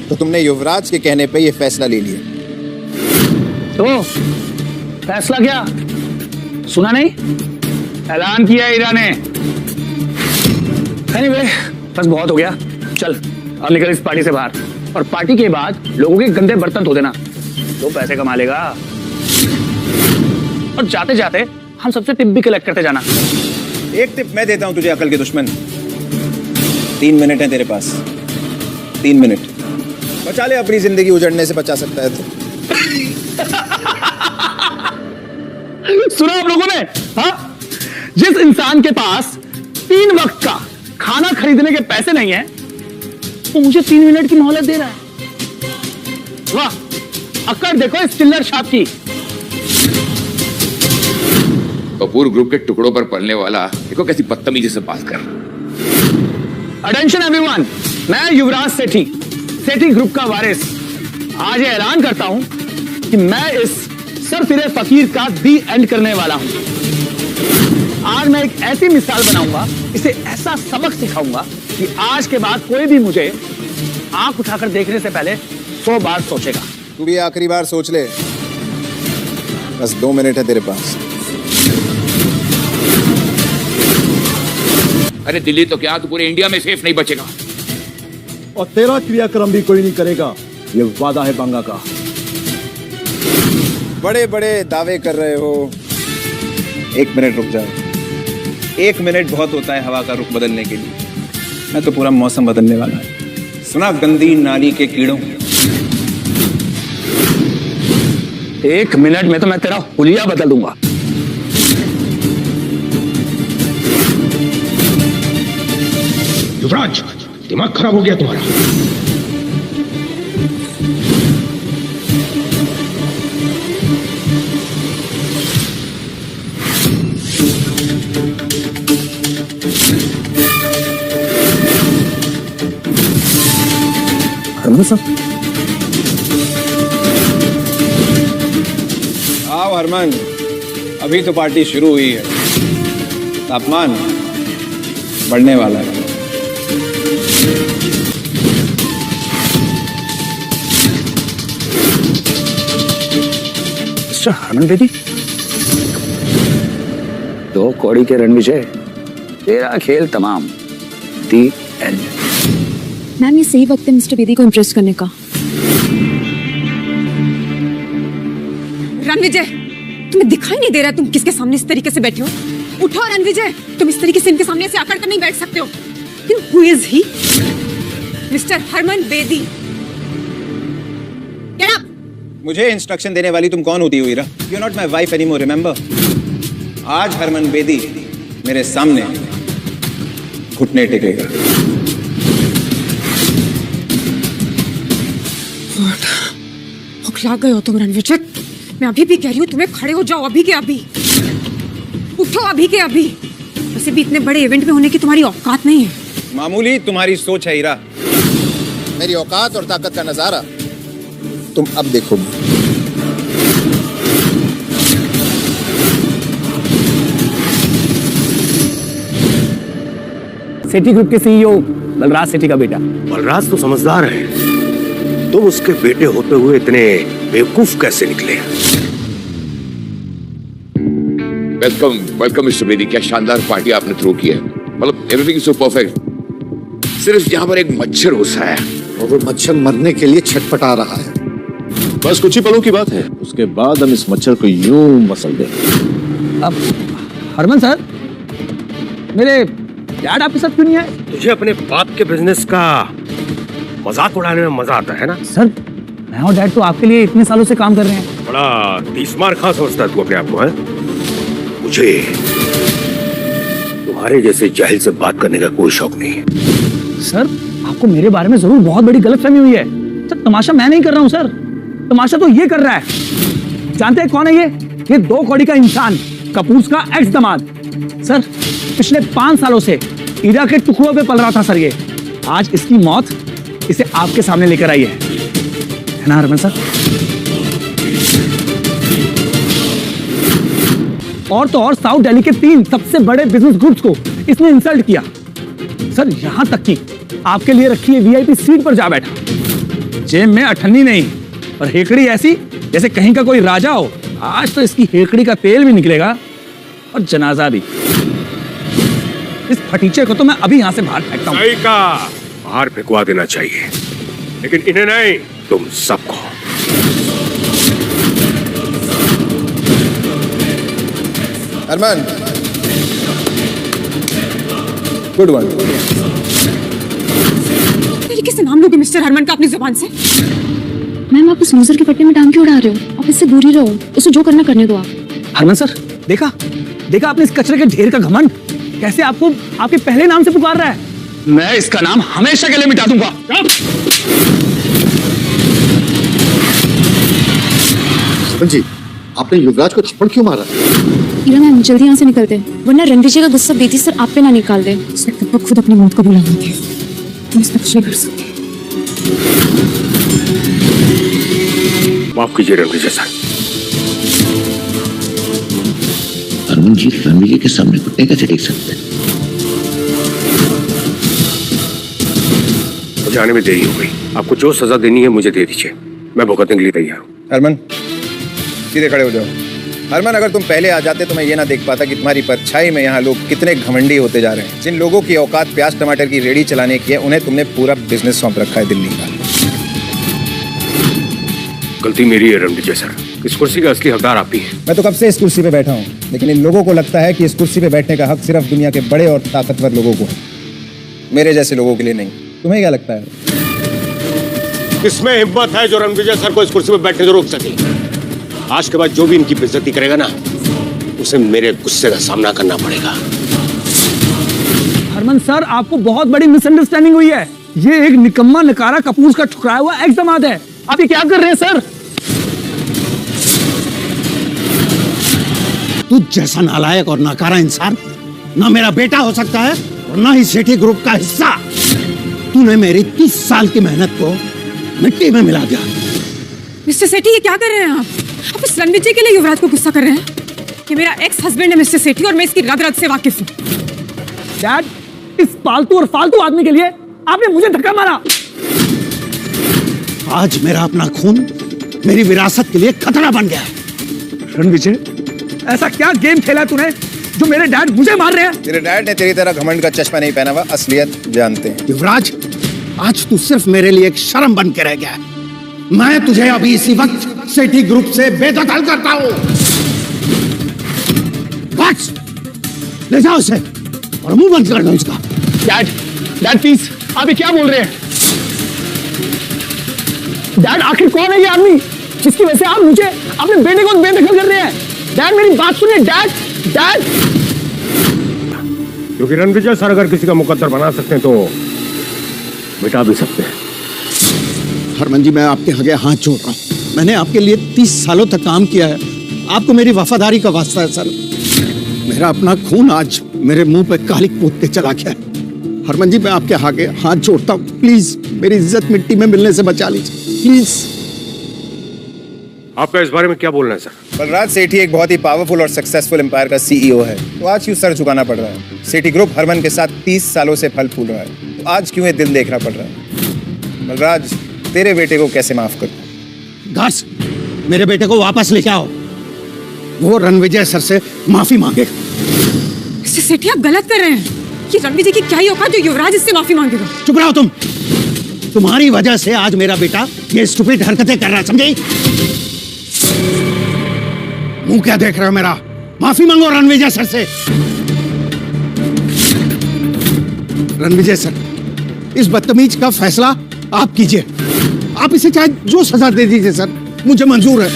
तो तुमने युवराज के कहने पे ये फैसला ले लिया? तो फैसला क्या सुना नहीं? ऐलान किया हीरा ने। एनीवे, बस बहुत हो गया, चल अब निकल इस पार्टी से बाहर, और पार्टी के बाद लोगों के गंदे बर्तन धो देना, तो पैसे कमा लेगा। और जाते जाते हम सबसे टिप भी कलेक्ट करते जाना। एक टिप मैं देता हूं तुझे, अकल के दुश्मन। 3 मिनट है तेरे पास, 3 मिनट बचा ले, अपनी जिंदगी उजड़ने से बचा सकता है तो। सुना आप लोगों ने? हाँ, जिस इंसान के पास 3 वक्त का खाना खरीदने के पैसे नहीं है, वो मुझे 3 मिनट की मोहलत दे रहा है। वाह, अक्कड़ देखो इस चिल्लर छाप की। कपूर ग्रुप के टुकड़ों पर पलने वाला देखो कैसी बदतमीजी से बात कर रहा। अटेंशन एवरीवन, मैं युवराज सेठी, सेठी ग्रुप का वारिस, आज ये ऐलान करता हूं कि मैं इस सरफिरे फकीर का दी एंड करने वाला हूं। आज मैं एक ऐसी मिसाल बनाऊंगा, इसे ऐसा सबक सिखाऊंगा कि आज के बाद कोई भी मुझे आंख उठाकर देखने से पहले 100 बार सोचेगा। तू भी आखिरी बार सोच ले, बस 2 मिनट है तेरे पास। अरे दिल्ली तो क्या, तू पूरे इंडिया में सेफ नहीं बचेगा। और तेरा क्रियाक्रम भी कोई नहीं करेगा, ये वादा है बांगा का। बड़े बड़े दावे कर रहे हो, 1 मिनट रुक जाओ। 1 मिनट बहुत होता है हवा का रुख बदलने के लिए, मैं तो पूरा मौसम बदलने वाला है। सुना गंदी नाली के कीड़ों, 1 मिनट में तो मैं तेरा हुलिया बदल दूंगा। युवराज, दिमाग खराब हो गया तुम्हारा। हरमन साहब, आओ हरमन, अभी तो पार्टी शुरू हुई है, तापमान बढ़ने वाला है। मिस्टर हरमन बेदी, दो कौड़ी के रणविजय, तेरा खेल तमाम। दी एंड। मैम ये सही वक्त है मिस्टर बेदी को इम्प्रेस करने का। रणविजय, तुम्हें दिखाई नहीं दे रहा तुम किसके सामने इस तरीके से बैठे हो? उठो रणविजय, तुम इस तरीके से इनके सामने से आकर कर नहीं बैठ सकते हो। Who is he? Mister Harman Bedi. Get up! मुझे इंस्ट्रक्शन देने वाली तुम कौन होती हो हीरा? You're not my wife anymore, remember? आज हरमन बेदी मेरे सामने घुटने टेकेगा। भुखला गए हो तुम रणविजय। मैं अभी भी कह रही हूँ तुम्हें खड़े हो जाओ, अभी के अभी उठो, अभी के अभी। वैसे भी इतने बड़े इवेंट में होने की तुम्हारी औकात नहीं है। मामूली तुम्हारी सोच है हीरा, मेरी औकात और ताकत का नजारा तुम अब देखोगे। सेठी ग्रुप के सीईओ बलराज सेठी का बेटा। बलराज तो समझदार है, तुम उसके बेटे होते हुए इतने बेवकूफ कैसे निकले? Welcome welcome mister Bedi. क्या शानदार पार्टी आपने थ्रो की है, मतलब एवरीथिंग इज सो परफेक्ट। सिर्फ यहाँ पर एक मच्छर घुसा है और वो मच्छर मरने के लिए छटपटा रहा है। बस कुछ ही पलों की बात है, उसके बाद हम इस मच्छर को यूं मसल देंगे। अब हरमन सर, मेरे डैड आपके साथ क्यों नहीं आए? तुझे अपने बाप के बिजनेस का मजाक उड़ाने में मजा आता है ना? सर, मैं और डैड तो आपके लिए इतने सालों से काम कर रहे हैं। बड़ा तीसमार खां समझता है तू अपने आप को, है? मुझे तुम्हारे जैसे जाहिल से बात करने का कोई शौक नहीं है। सर, आपको मेरे बारे में जरूर बहुत बड़ी गलतफहमी हुई है। सर, तमाशा मैं नहीं कर रहा हूँ सर, तमाशा तो ये कर रहा है। जानते हैं कौन है ये 2 कौड़ी का इंसान, कपूर का एक्स दामाद। सर, पिछले 5 सालों से ईरा के टुकड़ों पे पल रहा था सर ये। आज इसकी मौत इसे आपके सामने लेकर आई है ना हरमन सर? और तो और साउथ दिल्ली के 3 सबसे बड़े बिजनेस ग्रुप्स को इसने इंसल्ट किया। सर, यहां तक कि आपके लिए रखी है वीआईपी सीट पर जा बैठा। जेब में अठन्नी नहीं और हेकड़ी ऐसी जैसे कहीं का कोई राजा हो। आज तो इसकी हेकड़ी का तेल भी निकलेगा और जनाजा भी। इस फटीचे को तो मैं अभी यहां से बाहर फेंकता हूं। सही का बाहर फेंकवा देना चाहिए, लेकिन इन्हें नहीं, तुम सबको। Harman, good one. तरीके से नाम लोगे मिस्टर हरमन का अपनी जुबान से? मैम, आप उस लूजर के पट्टे में टांग क्यों उड़ा रहे हो? आप इससे दूर ही रहो, उसे जो करना करने दो आप। हरमन सर, देखा आपने इस कचरे के ढेर का घमंड, कैसे आपको आपके पहले नाम से पुकार रहा है। मैं इसका नाम हमेशा के लिए मिटा दूंगा। जी, आपने युवराज को थप्पड़ क्यों मारा? हीरा मैम, जल्दी यहाँ से निकलते, वरना रणविजय का गुस्सा बेदी सर आप पे ना निकाल दे। उसने तब तक खुद अपनी मौत को बुला दी, तुम इस पर कुछ नहीं कर सकते। माफ कीजिए रणविजय सर। अरुण जी रणविजय के सामने घुटने कैसे टेक सकते हैं? मुझे आने में देरी हो गई, आपको जो सजा देनी है मुझे दे दीजिए, मैं भुगतने के लिए तैयार हूँ। हरमन, सीधे खड़े हो जाओ। हरमन, अगर तुम पहले आ जाते तो मैं ये ना देख पाता कि तुम्हारी परछाई में यहाँ लोग कितने घमंडी होते जा रहे हैं। जिन लोगों की औकात प्याज टमाटर की रेडी चलाने की है, उन्हें तुमने पूरा बिजनेस सौंप रखा है दिल्ली का। गलती मेरी है रणविजय सर, इस कुर्सी का असली हकदार आप ही हैं। मैं तो कब से इस कुर्सी पे बैठा हूँ, लेकिन इन लोगों को लगता है कि इस कुर्सी पे बैठने का हक सिर्फ दुनिया के बड़े और ताकतवर लोगों को है, मेरे जैसे लोगों के लिए नहीं। तुम्हें क्या लगता है? इसमें हिम्मत है जो रणविजय सर को इस कुर्सी पे बैठने से रोक सके? आज के बाद जो भी इनकी बेइज्जती करेगा ना, उसे मेरे गुस्से का सामना करना पड़ेगा। हरमन सर, आपको बहुत बड़ी मिसअंडरस्टैंडिंग हुई है। ये एक निकम्मा नकारा कपूर का ठुकराया हुआ एक्स दामाद है। आप ये क्या कर रहे हैं सर? तू जैसा नालायक और नकारा इंसान ना मेरा बेटा हो सकता है और ना ही सेठी ग्रुप का हिस्सा। तूने मेरी 30 साल की मेहनत को मिट्टी में मिला दिया। मिस्टर सेठी, ये क्या कर रहे हैं आप इस रणविजय के लिए युवराज को गुस्सा कर रहे हैं कि मेरा एक्स हस्बैंड है मिस्टर सेठी और मैं इसकी रग रग से वाकिफ हूँ। डैड, इस पालतू और फालतू आदमी के लिए आपने मुझे धक्का मारा। आज मेरा अपना खून मेरी विरासत के लिए खतरा बन गया है। रणविजय, ऐसा क्या गेम खेला तूने जो मेरे डैड मुझे मार रहे हैं। तेरे डैड ने तेरी तरह घमंड का चश्मा नहीं पहना हुआ, असलियत जानते हैं। युवराज, आज तू सिर्फ मेरे लिए एक शर्म बन के रह गया है। मैं तुझे अभी इसी वक्त सेठी ग्रुप से बेदखल करता हूं। ले जाओ उसे और मुंह बंद कर दो इसका। डैड प्लीज, आप ये क्या बोल रहे हैं? डैड, आखिर कौन है ये आदमी जिसकी वजह से आप मुझे अपने बेटे को बेदखल कर रहे हैं? डैड, मेरी बात सुनिए। डैड, क्योंकि रणविजय सर अगर किसी का मुकद्दर बना सकते हैं तो मिटा भी सकते हैं। हरमन जी, मैं आपके आगे हाथ जोड़ रहा हूं। मैंने आपके लिए 30 सालों तक काम किया है। आपको मेरी वफादारी का वास्ता है सर। मेरा अपना खून आज मेरे मुंह पे कालिक पोत के चला गया है। हरमन जी, मैं आपके आगे हाथ जोड़ता हूँ, प्लीज मेरी इज्जत मिट्टी में मिलने से बचा लीजिए, प्लीज। आपका इस बारे में क्या बोलना है सर? बलराज सेठी एक बहुत ही पावरफुल और सक्सेसफुल एम्पायर का सीईओ है, तो आज क्यों सर झुकाना पड़ रहा है? सेठी ग्रुप हरमन के साथ 30 सालों से फल फूल रहा है, तो आज क्यों ये दिल देखना पड़ रहा है? बलराज, तेरे बेटे को कैसे माफ कर? घास, मेरे बेटे को वापस लेके आओ। वो रणविजय सर से माफी मांगेगा। सेठी, आप गलत कर रहे हैं। ये रणविजय की क्या ही औकात जो युवराज इससे माफी मांगेगा? चुप रहो तुम। तुम्हारी वजह से आज मेरा बेटा ये स्टूपिड हरकतें कर रहा है, समझे? मुंह क्या देख रहे हो मेरा? माफी मांगो रणविजय सर से। रणविजय सर, इस बदतमीज का फैसला आप कीजिए। आप इसे चाहे जो सजा दे दीजिए सर, मुझे मंजूर है।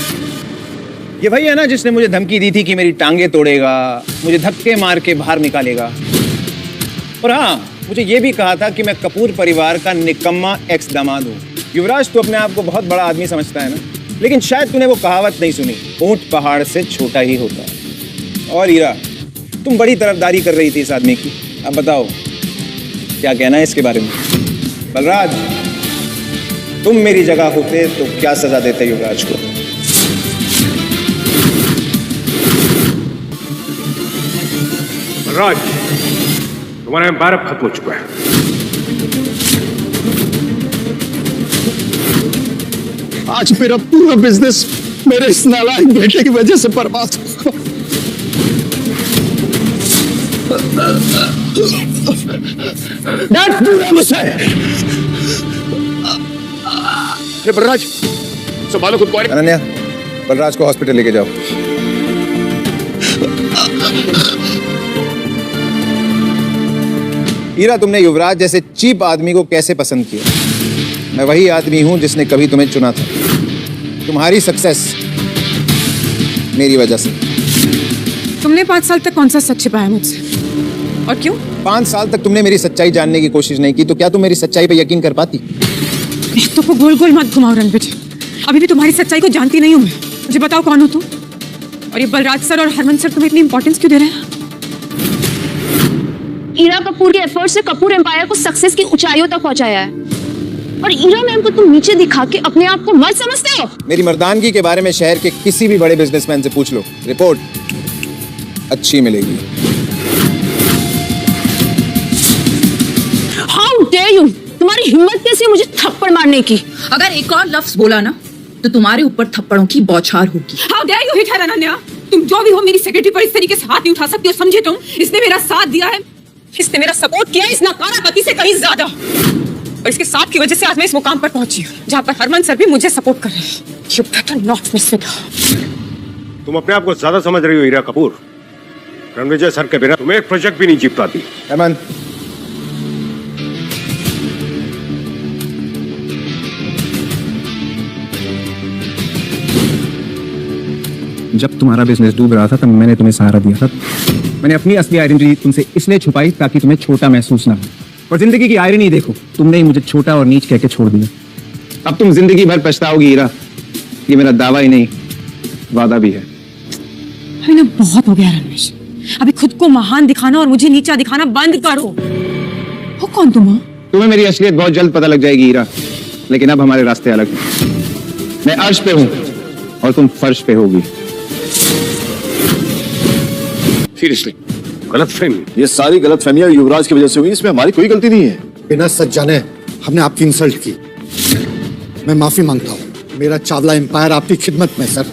ये वही है ना जिसने मुझे धमकी दी थी कि मेरी टांगे तोड़ेगा, मुझे धक्के मार के बाहर निकालेगा। और हाँ, मुझे ये भी कहा था कि मैं कपूर परिवार का निकम्मा एक्स दामाद हूँ। युवराज, तू अपने आप को बहुत बड़ा आदमी समझता है ना, लेकिन शायद तूने वो कहावत नहीं सुनी, ऊंट पहाड़ से छोटा ही होता है। और हीरा, तुम बड़ी तरफदारी कर रही थी इस आदमी की। अब बताओ क्या कहना है इसके बारे में? बलराज, तुम मेरी जगह होते तो क्या सजा देते युवराज को? बलराज, तुम्हारा एम्पायर अब खत्म हो चुका है। आज मेरा पूरा बिजनेस मेरे इस नालायक बेटे की वजह से बर्बाद हुआ। मुझसे बलराज, संभालो खुद को। अनन्या, बलराज को हॉस्पिटल लेके जाओ। हीरा, तुमने युवराज जैसे चीप आदमी को कैसे पसंद किया? मैं वही आदमी हूं जिसने कभी तुम्हें चुना था। तुम्हारी सक्सेस मेरी वजह से। तुमने 5 साल तक कौन सा सच छिपाया मुझसे, और क्यों? 5 साल तक तुमने मेरी सच्चाई जानने की कोशिश नहीं की, तो क्या तुम मेरी सच्चाई पे यकीन कर पाती? तो को गोल गोल मत घुमाओ रणविजय, अभी भी तुम्हारी सच्चाई को जानती नहीं हूँ मैं। मुझे बताओ कौन हो तुम, और ये बलराज सर और हरमन सर तुम्हें इतनी इंपॉर्टेंस क्यों दे रहे हैं? ईरा कपूर के एफर्ट से कपूर एम्पायर को सक्सेस की ऊंचाइयों तक पहुंचाया है, और ईरा मैम को तुम नीचे दिखा के अपने आप को मर्द समझते हो? मेरी मर्दानगी के बारे में शहर के किसी भी बड़े बिजनेसमैन से पूछ लो, रिपोर्ट अच्छी मिलेगी। How dare you! तुम्हारी हिम्मत कैसी है मुझे थप्पड़ मारने की? अगर एक और लफ्ज बोला ना तो तुम्हारे ऊपर थप्पड़ों की बौछार होगी। हाउ डेयर यू हिट हर अनन्या! तुम जो भी हो, मेरी सेक्रेटरी पर इस तरीके से हाथ नहीं उठा सकती हो, समझे तुम? इसने मेरा साथ दिया है, इसने मेरा सपोर्ट किया है इस नाकारा पति से कहीं ज्यादा, और इसके साथ की वजह से आज मैं इस मुकाम पर पहुंची हूँ जहाँ पर हरमन सर भी मुझे सपोर्ट कर रहे हैं। You better not miss it. तुम अपने आप को ज्यादा समझ रही हो हीरा कपूर। रणविजय सर के बिना तुम एक प्रोजेक्ट भी नहीं जीत पाती। हरमन, जब तुम्हारा बिजनेस डूब रहा था तब मैंने तुम्हें सहारा दिया था। मैंने अपनी असली आइडेंटिटी तुमसे इसलिए छुपाई ताकि तुम्हें छोटा महसूस ना हो। और जिंदगी की आयरनी देखो, तुमने ही मुझे छोटा और नीच कह के छोड़ दिया। अब तुम जिंदगी भर पछताओगी हीरा, ये मेरा दावा ही नहीं वादा भी है। अभी ना बहुत हो गया रणवीर, अभी खुद को महान दिखाना और मुझे नीचा दिखाना बंद करो। वो कौन तुम हो? तुम्हें मेरी असलियत बहुत जल्द पता लग जाएगी हीरा, लेकिन अब हमारे रास्ते अलग हैं। मैं अर्श पे हूँ और तुम फर्श पे होगी। सीरियसली? गलतफहमी, ये सारी गलतफहमियां युवराज की वजह से हुई, इसमें हमारी कोई गलती नहीं है। बिना सच जाने हमने आपकी इंसल्ट की, मैं माफी मांगता हूँ। मेरा चावला एम्पायर आपकी खिदमत में सर।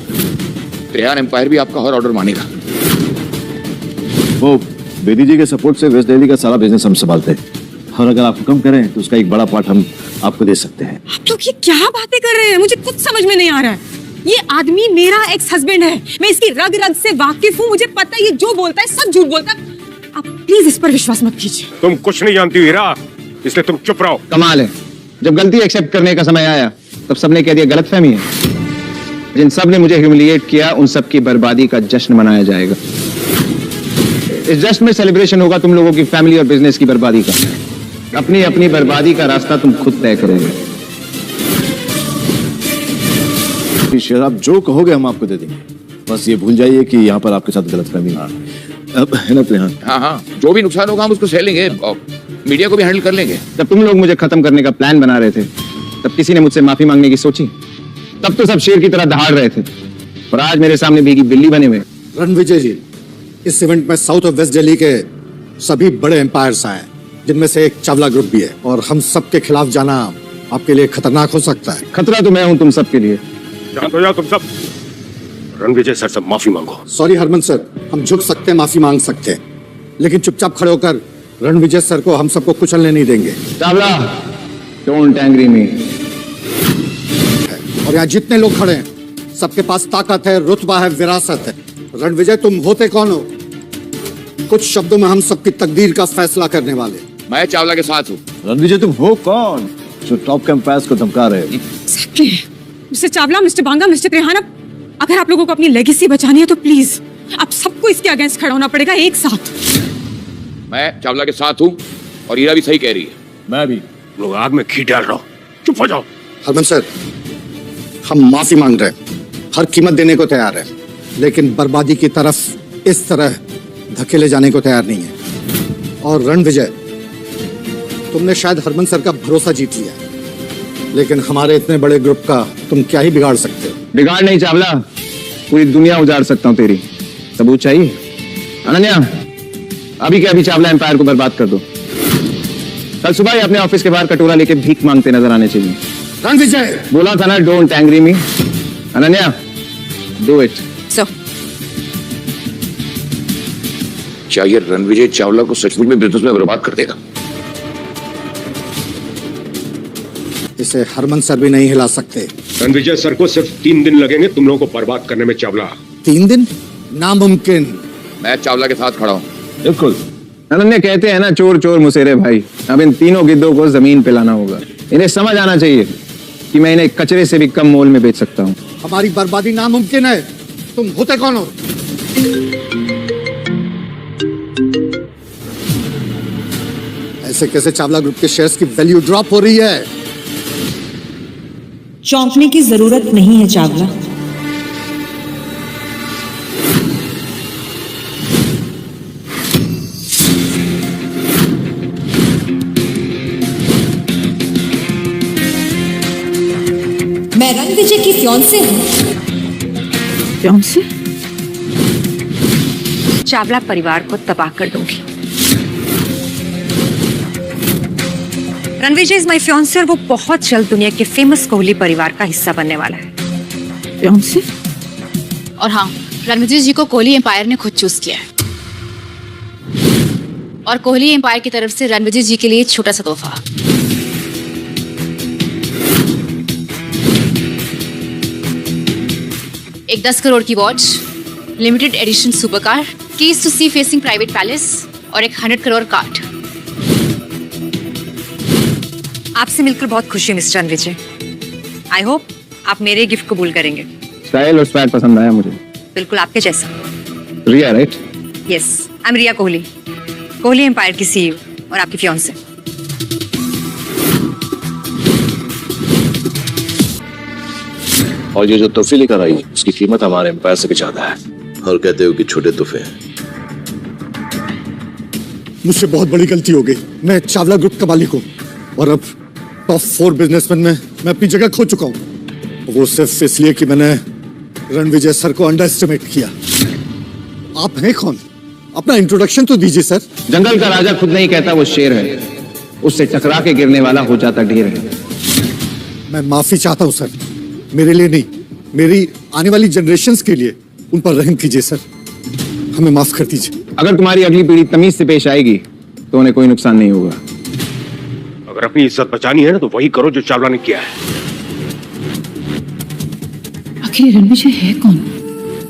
रेहान एम्पायर भी आपका हर ऑर्डर मानेगा। वो बेदी जी के सपोर्ट से वेस्ट दिल्ली का सारा बिजनेस हम संभालते हैं, और अगर आप हुक्म करें तो उसका एक बड़ा पार्ट हम आपको दे सकते हैं। आप लोग ये क्या बातें कर रहे हैं? मुझे कुछ समझ में नहीं आ रहा है। ये आदमी मेरा एक्स हस्बैंड है, मैं इसकी रग रग से वाकिफ हूँ, मुझे पता है ये जो बोलता है सब झूठ बोलता है। आप प्लीज इस पर विश्वास मत कीजिए। तुम कुछ नहीं जानती हीरा, इसलिए तुम चुप रहो। कमाल है, जब गलती एक्सेप्ट करने का समय आया तब सबने कह दिया गलतफहमी है। जिन सब ने मुझे ह्यूमिलिएट किया उन सब की बर्बादी का जश्न मनाया जाएगा। इस जश्न में सेलिब्रेशन होगा तुम लोगों की फैमिली और बिजनेस की बर्बादी का। अपनी अपनी बर्बादी का रास्ता तुम खुद तय करोगे। शेर, आप जो कहोगे हम आपको दे देंगे, बस ये भूल जाइए कि यहाँ पर आपके साथ गलतफहमी है ना प्रियांक? हाँ, जो भी नुकसान होगा हम उसको सह लेंगे और मीडिया को भी हैंडल कर लेंगे। जब तुम लोग मुझे खत्म करने का प्लान बना रहे थे तब किसी ने मुझसे माफी मांगने की सोची? तब तो सब शेर की तरह दहाड़ रहे थे, और आज मेरे सामने भीगी बिल्ली बने हुए। रणविजय जी, इस इवेंट में साउथ और वेस्ट दिल्ली के सभी बड़े एम्पायर्स आए, जिनमें से एक चावला ग्रुप भी है, और हम सब के खिलाफ जाना आपके लिए खतरनाक हो सकता है। खतरा तो मैं हूं तुम सब के लिए। जाओ तुम सब, रणविजय सर से माफी मांगो। सॉरी हरमन सर, हम झुक सकते हैं, माफी मांग सकते हैं, लेकिन चुपचाप खड़े होकर रणविजय सर को हम सबको कुचलने नहीं देंगे। चावला, डोंट एंग्री मी। और यहाँ जितने लोग खड़े हैं सबके पास ताकत है, रुतबा है, विरासत है। रणविजय, तुम होते कौन हो? कुछ शब्दों में हम सबकी तकदीर का फैसला करने वाले। मैं चावला के साथ हूँ। रणविजय, तुम हो कौन जो टॉप के एम्पायर्स को धमका रहे हो? मिस्टर चावला, मिस्टर बांगा, मिस्टर त्रेहाना, अगर आप लोगों को अपनी लेगेसी बचानी है तो प्लीज आप सबको इसके अगेंस्ट खड़ा होना पड़ेगा एक साथ। मैं चावला के साथ हूँ और हीरा भी सही कह रही है। मैं भी। लोग आग में घी डाल रहा हूँ, चुप हो जाओ। हरमन सर, हम माफी मांग रहे हैं, हर कीमत देने को तैयार है, लेकिन बर्बादी की तरफ इस तरह धकेले जाने को तैयार नहीं है। और रणविजय, तुमने शायद हरमन सर का भरोसा जीत लिया, लेकिन हमारे इतने बड़े ग्रुप का तुम क्या ही बिगाड़ सकते हो? बिगाड़ नहीं चावला, पूरी दुनिया उजाड़ सकता हूँ तेरी। सबूत चाहिए? अनन्या, अभी के अभी चावला एम्पायर को बर्बाद कर दो। कल सुबह ही अपने ऑफिस के बाहर कटोरा लेके भीख मांगते नजर आने चाहिए। रणविजय, बोला था ना, don't angry me. Ananya, do it. क्या ये रणविजय चावला को सचमुच में बिजनेस में बर्बाद कर देगा? इसे हरमन सर भी नहीं हिला सकते। रणविजय सर को सिर्फ 3 दिन लगेंगे तुम लोगों को बर्बाद करने में। चावला, 3 दिन? नामुमकिन। मैं चावला के साथ खड़ा हूँ। बिल्कुल। अनन्या कहते हैं ना, चोर चोर मुसेरे भाई। अब इन तीनों गिद्धों को जमीन पे लाना होगा। इन्हें समझ आना चाहिए कि मैं इन्हें कचरे से भी कम मोल में बेच सकता हूँ। हमारी बर्बादी नामुमकिन है। तुम होते कौन हो? ऐसे कैसे चावला ग्रुप के शेयर्स की वैल्यू ड्रॉप हो रही है? चौंकने की जरूरत नहीं है चावला। मैं रणविजय की फियांसे हूँ। फियांसे? चावला परिवार को तबाह कर दूंगी। रणविजय इज माय फियांसे और वो बहुत जल्द दुनिया के फेमस कोहली परिवार का हिस्सा बनने वाला है। फियांसे? और हाँ, रणविजय जी को कोहली एम्पायर ने खुद चूज किया है, और कोहली एम्पायर की तरफ से रणविजय जी के लिए छोटा सा तोहफा। एक 10 करोड़ की watch, limited edition super car, keys to sea facing private palace और एक 100 करोड़ कार्ड। आपसे मिलकर बहुत खुशी मिस्टर रणविजय। आई होप आप मेरे गिफ्ट कबूल करेंगे। स्टाइल और स्वैग पसंद आया मुझे। बिल्कुल आपके जैसा। Riya, right? Yes, I am Riya Kohli, Kohli empire की सीईओ और आपकी फियांसे। और ये जो तोहफे लेकर आई, उसकी कीमत हमारे एम्पायर से भी ज्यादा है। और कहते हो कि छोटे तोहफे हैं। मुझसे बहुत बड़ी गलती हो गई। मैं चावला ग्रुप का मालिक हूँ, और अब टॉप 4 बिजनेसमैन में मैं अपनी जगह खो चुका हूँ। वो सिर्फ इसलिए कि मैंने रणविजय सर को अंडर एस्टिमेट किया। आप हैं कौन? अपना इंट्रोडक्शन तो दीजिए सर। जंगल का राजा खुद नहीं कहता वो शेर है, उससे टकरा के गिरने वाला हो जाता ढेर है। मैं माफी चाहता हूँ सर, मेरे लिए नहीं, मेरी आने वाली जनरेशंस के लिए। उन पर रहम कीजिए सर, हमें माफ कर दीजिए। अगर तुम्हारी अगली पीढ़ी तमीज से पेश आएगी तो उन्हें कोई नुकसान नहीं होगा। अगर अपनी इज्जत बचानी है ना तो वही करो जो चावला ने किया है। आखिर रणविजय है कौन?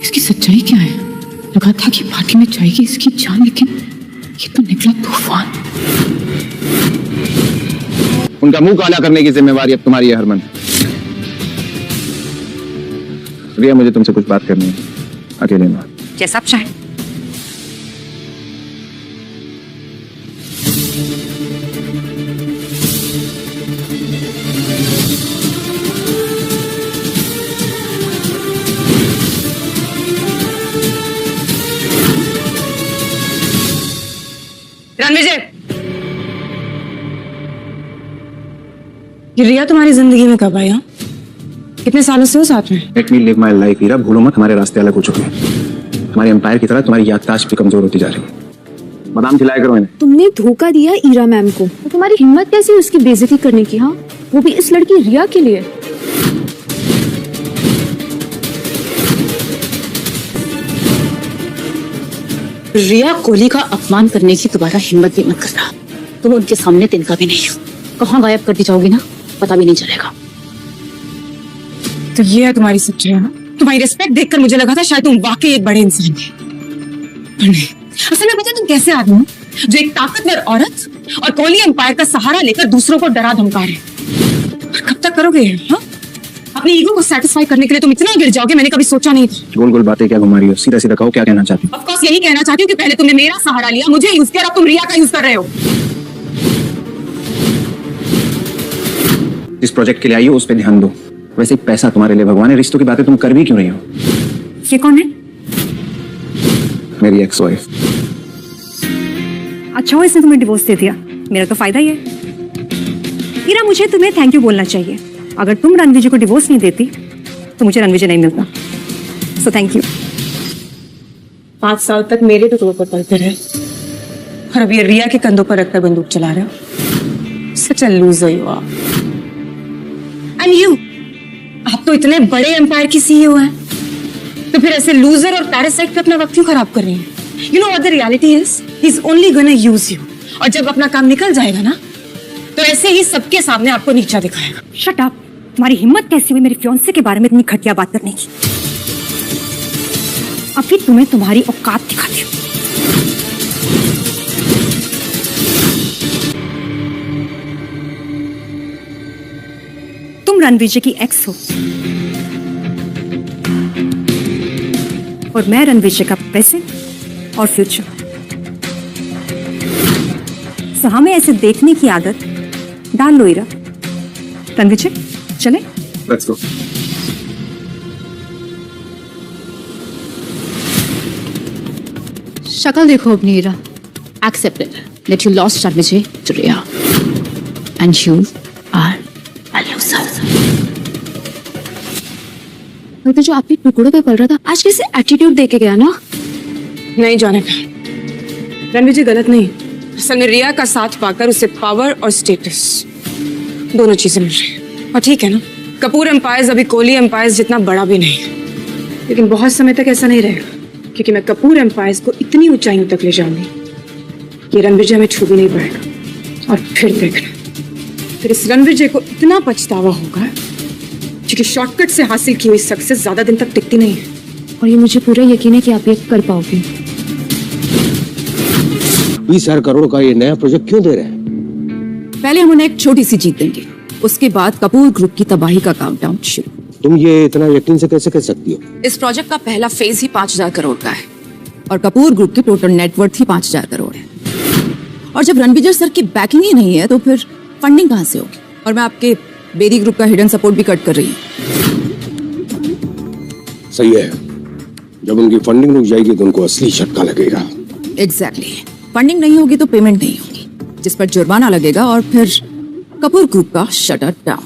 इसकी सच्चाई क्या है? लगा था कि पार्टी में जाएगी इसकी जान, लेकिन ये तो निकला तूफान। उनका मुंह काला करने की जिम्मेवारी अब तुम्हारी है हरमन। रिया, मुझे तुमसे कुछ बात करनी है, अकेले में। जैसा आप चाहें। रणविजय, ये रिया तुम्हारी जिंदगी में कब आई? हाँ, कितने सालों से हो साथ में? Let me live my life, हीरा। भूलो मत, हमारे रास्ते अलग हो चुके हैं। हमारे एम्पायर की तरह तुम्हारी याददाश्त भी कमजोर होती जा रही है। बादाम खिलाया करो इन्हें। तुमने धोखा दिया ईरा मैम को, तो तुम्हारी हिम्मत कैसी उसकी बेइज्जती करने की? हाँ, वो भी इस लड़की रिया के लिए। रिया कोहली का अपमान करने की दोबारा हिम्मत भी मत करना। तुम उनके सामने तिनका भी नहीं हो। कहाँ गायब कर दी जाओगी ना, पता भी नहीं चलेगा। तो ये है तुम्हारी सच्चाई है ना? तुम्हारी रिस्पेक्ट देखकर मुझे लगा था शायद तुम वाकई एक बड़े इंसान थे, पर नहीं। असल में पता है तुम कैसे आदमी हो जो एक ताकतवर औरत और कोहली एम्पायर का सहारा लेकर दूसरों को डरा धमका रहे। और कब तक करोगे? हाँ, अपनी ईगो को सेटिस्फाई करने के लिए तुम इतना गिर जाओगे, मैंने कभी सोचा नहीं था। गोल गोल बातें क्या घुमा रही हो? सीधा सीधा कहो, क्या कहना चाहती हो? ऑफ कोर्स यही कहना चाहती हूँ कि पहले तुमने मेरा सहारा लिया, मुझे यूज किया, अब तुम रिया का यूज कर रहे हो। जिस प्रोजेक्ट के लिए आई हो उस पर ध्यान दो। वैसे पैसा तुम्हारे लिए भगवान है, रिश्तों की बातें तुम कर भी क्यों रही हो? ये कौन है? मेरी एक्स वाइफ। अच्छा हुआ इसने तुम्हें डिवोर्स दे दिया, मेरा तो फायदा ही है। हीरा, मुझे तुम्हें थैंक यू बोलना चाहिए। अगर तुम रणविजय को डिवोर्स नहीं देती तो मुझे रणविजय नहीं मिलता। So thank you. 5 साल तक मेरे तो तौर पर पलते रहे, और अब ये रिया के कंधों पर रखकर बंदूक चला रहे हो। Such a loser you are. And you, आप तो इतने बड़े एम्पायर की सीईओ हैं, तो फिर ऐसे लूजर और पैरासाइट पे अपना वक्त क्यों खराब कर रही हैं? You know what the reality is, he is only gonna use you, और जब अपना काम निकल जाएगा ना तो ऐसे ही सबके सामने आपको नीचा दिखाएगा। Shut up. तुम्हारी हिम्मत कैसी हुई मेरे फियांसे के बारे में इतनी घटिया बात करने की? अभी तुम्हें तुम्हारी औकात दिखाती हूँ। तुम रणविजय की एक्स हो और मैं रणविजय का प्रेजेंट और फ्यूचर। सो हमें ऐसे देखने की आदत डाल लो ईरा। रणविजय, चले? Let's go. शक्ल देखो अपनी Ira. Accepted that you lost Ranvijay to Riya and you are a loser। तो जो आपके टुकड़ों पे पल रहा था आज कैसे एटीट्यूड देके गया ना? नहीं जाने का, रणविजय गलत नहीं। असल में रिया का साथ पाकर उसे पावर और स्टेटस दोनों चीजें मिल रही हैं। और ठीक है ना, कपूर एम्पायर्स अभी कोहली एम्पायर्स जितना बड़ा भी नहीं है, लेकिन बहुत समय तक ऐसा नहीं रहेगा, क्योंकि मैं कपूर एम्पायर्स को इतनी ऊंचाइयों तक ले जाऊंगी कि रणविजय में छू भी नहीं पाएगा। और फिर देखना, फिर इस रणविजय को इतना पछतावा होगा, क्योंकि शॉर्टकट से हासिल की हुई सक्सेस ज्यादा दिन तक टिकती नहीं है। और ये मुझे पूरा यकीन है कि आप ये कर पाओगे। 20,000 करोड़ का ये नया प्रोजेक्ट क्यों दे रहे हैं? पहले हम उन्हें एक छोटी सी जीत देंगे, उसके बाद कपूर ग्रुप की तबाही का काउंटडाउन शुरू। तुम ये इतना यकीन से कैसे कह सकती हो? इस प्रोजेक्ट का पहला फेज ही 5,000 करोड़ का है, और कपूर ग्रुप की टोटल नेटवर्थ ही 5,000 करोड़ है। और जब रणविजय सर की बैकिंग ही नहीं है तो फिर फंडिंग कहाँ से होगी? और मैं आपके बेदी ग्रुप का हिडन सपोर्ट भी कट कर रही हूँ। सही है, जब उनकी फंडिंग रुक जाएगी तो उनको असली झटका लगेगा। एग्जैक्टली। फंडिंग नहीं होगी तो पेमेंट नहीं होगी, जिस पर जुर्माना लगेगा, और फिर कपूर ग्रुप का शटर डाउन।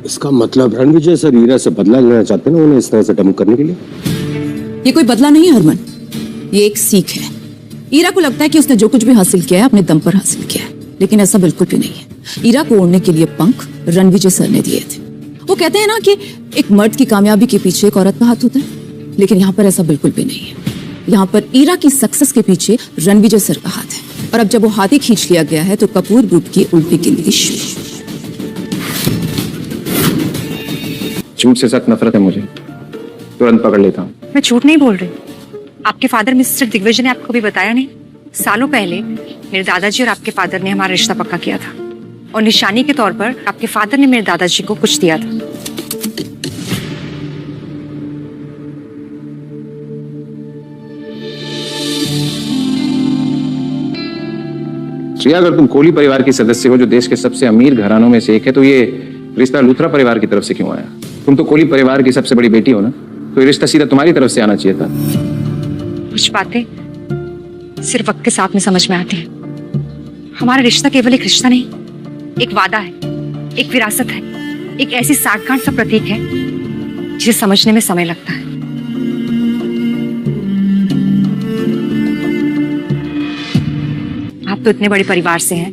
इसका मतलब रणविजय सर हीरा से बदला लेना चाहते हैं ना, उन्हें इस तरह से डंप करने के लिए? ये कोई बदला नहीं है हरमन, ये एक सीख है। ईरा को लगता है कि उसने जो कुछ भी हासिल किया है अपने दम पर हासिल किया है, लेकिन ऐसा बिल्कुल भी नहीं है। ईरा को ओढ़ने के लिए पंख रणविजय सर ने दिए थे। वो कहते हैं ना कि एक मर्द की कामयाबी के पीछे एक औरत का हाथ होता है, लेकिन यहाँ पर ऐसा बिल्कुल भी नहीं है। यहाँ पर ईरा की सक्सेस के पीछे रणविजय सर का हाथ है, और अब जब वो हाथी खींच लिया गया है तो कपूर ग्रुप की उल्टी गिनती शुरू। झूठ से सख्त नफरत है मुझे, तुरंत पकड़ लेता हूँ। मैं झूठ नहीं बोल रही। आपके फादर मिस्टर दिग्विजय ने आपको भी बताया नहीं? सालों पहले मेरे दादाजी और आपके फादर ने हमारा रिश्ता पक्का किया था, और निशानी के तौर पर आपके फादर ने मेरे दादाजी को कुछ दिया था। श्रेया, अगर तुम कोहली परिवार की सदस्य हो जो देश के सबसे अमीर घरानों में से एक है, तो ये रिश्ता लूथरा परिवार की तरफ से क्यों आया? तुम तो कोहली परिवार की सबसे बड़ी बेटी हो ना, तो ये रिश्ता सीधा तुम्हारी तरफ से आना चाहिए था। कुछ बातें सिर्फ वक्त के साथ में समझ में आती हैं। हमारा रिश्ता केवल एक रिश्ता नहीं, एक वादा है, एक विरासत है, एक ऐसी साठगांठ का प्रतीक है जिसे समझने में समय लगता है। आप तो इतने बड़े परिवार से हैं,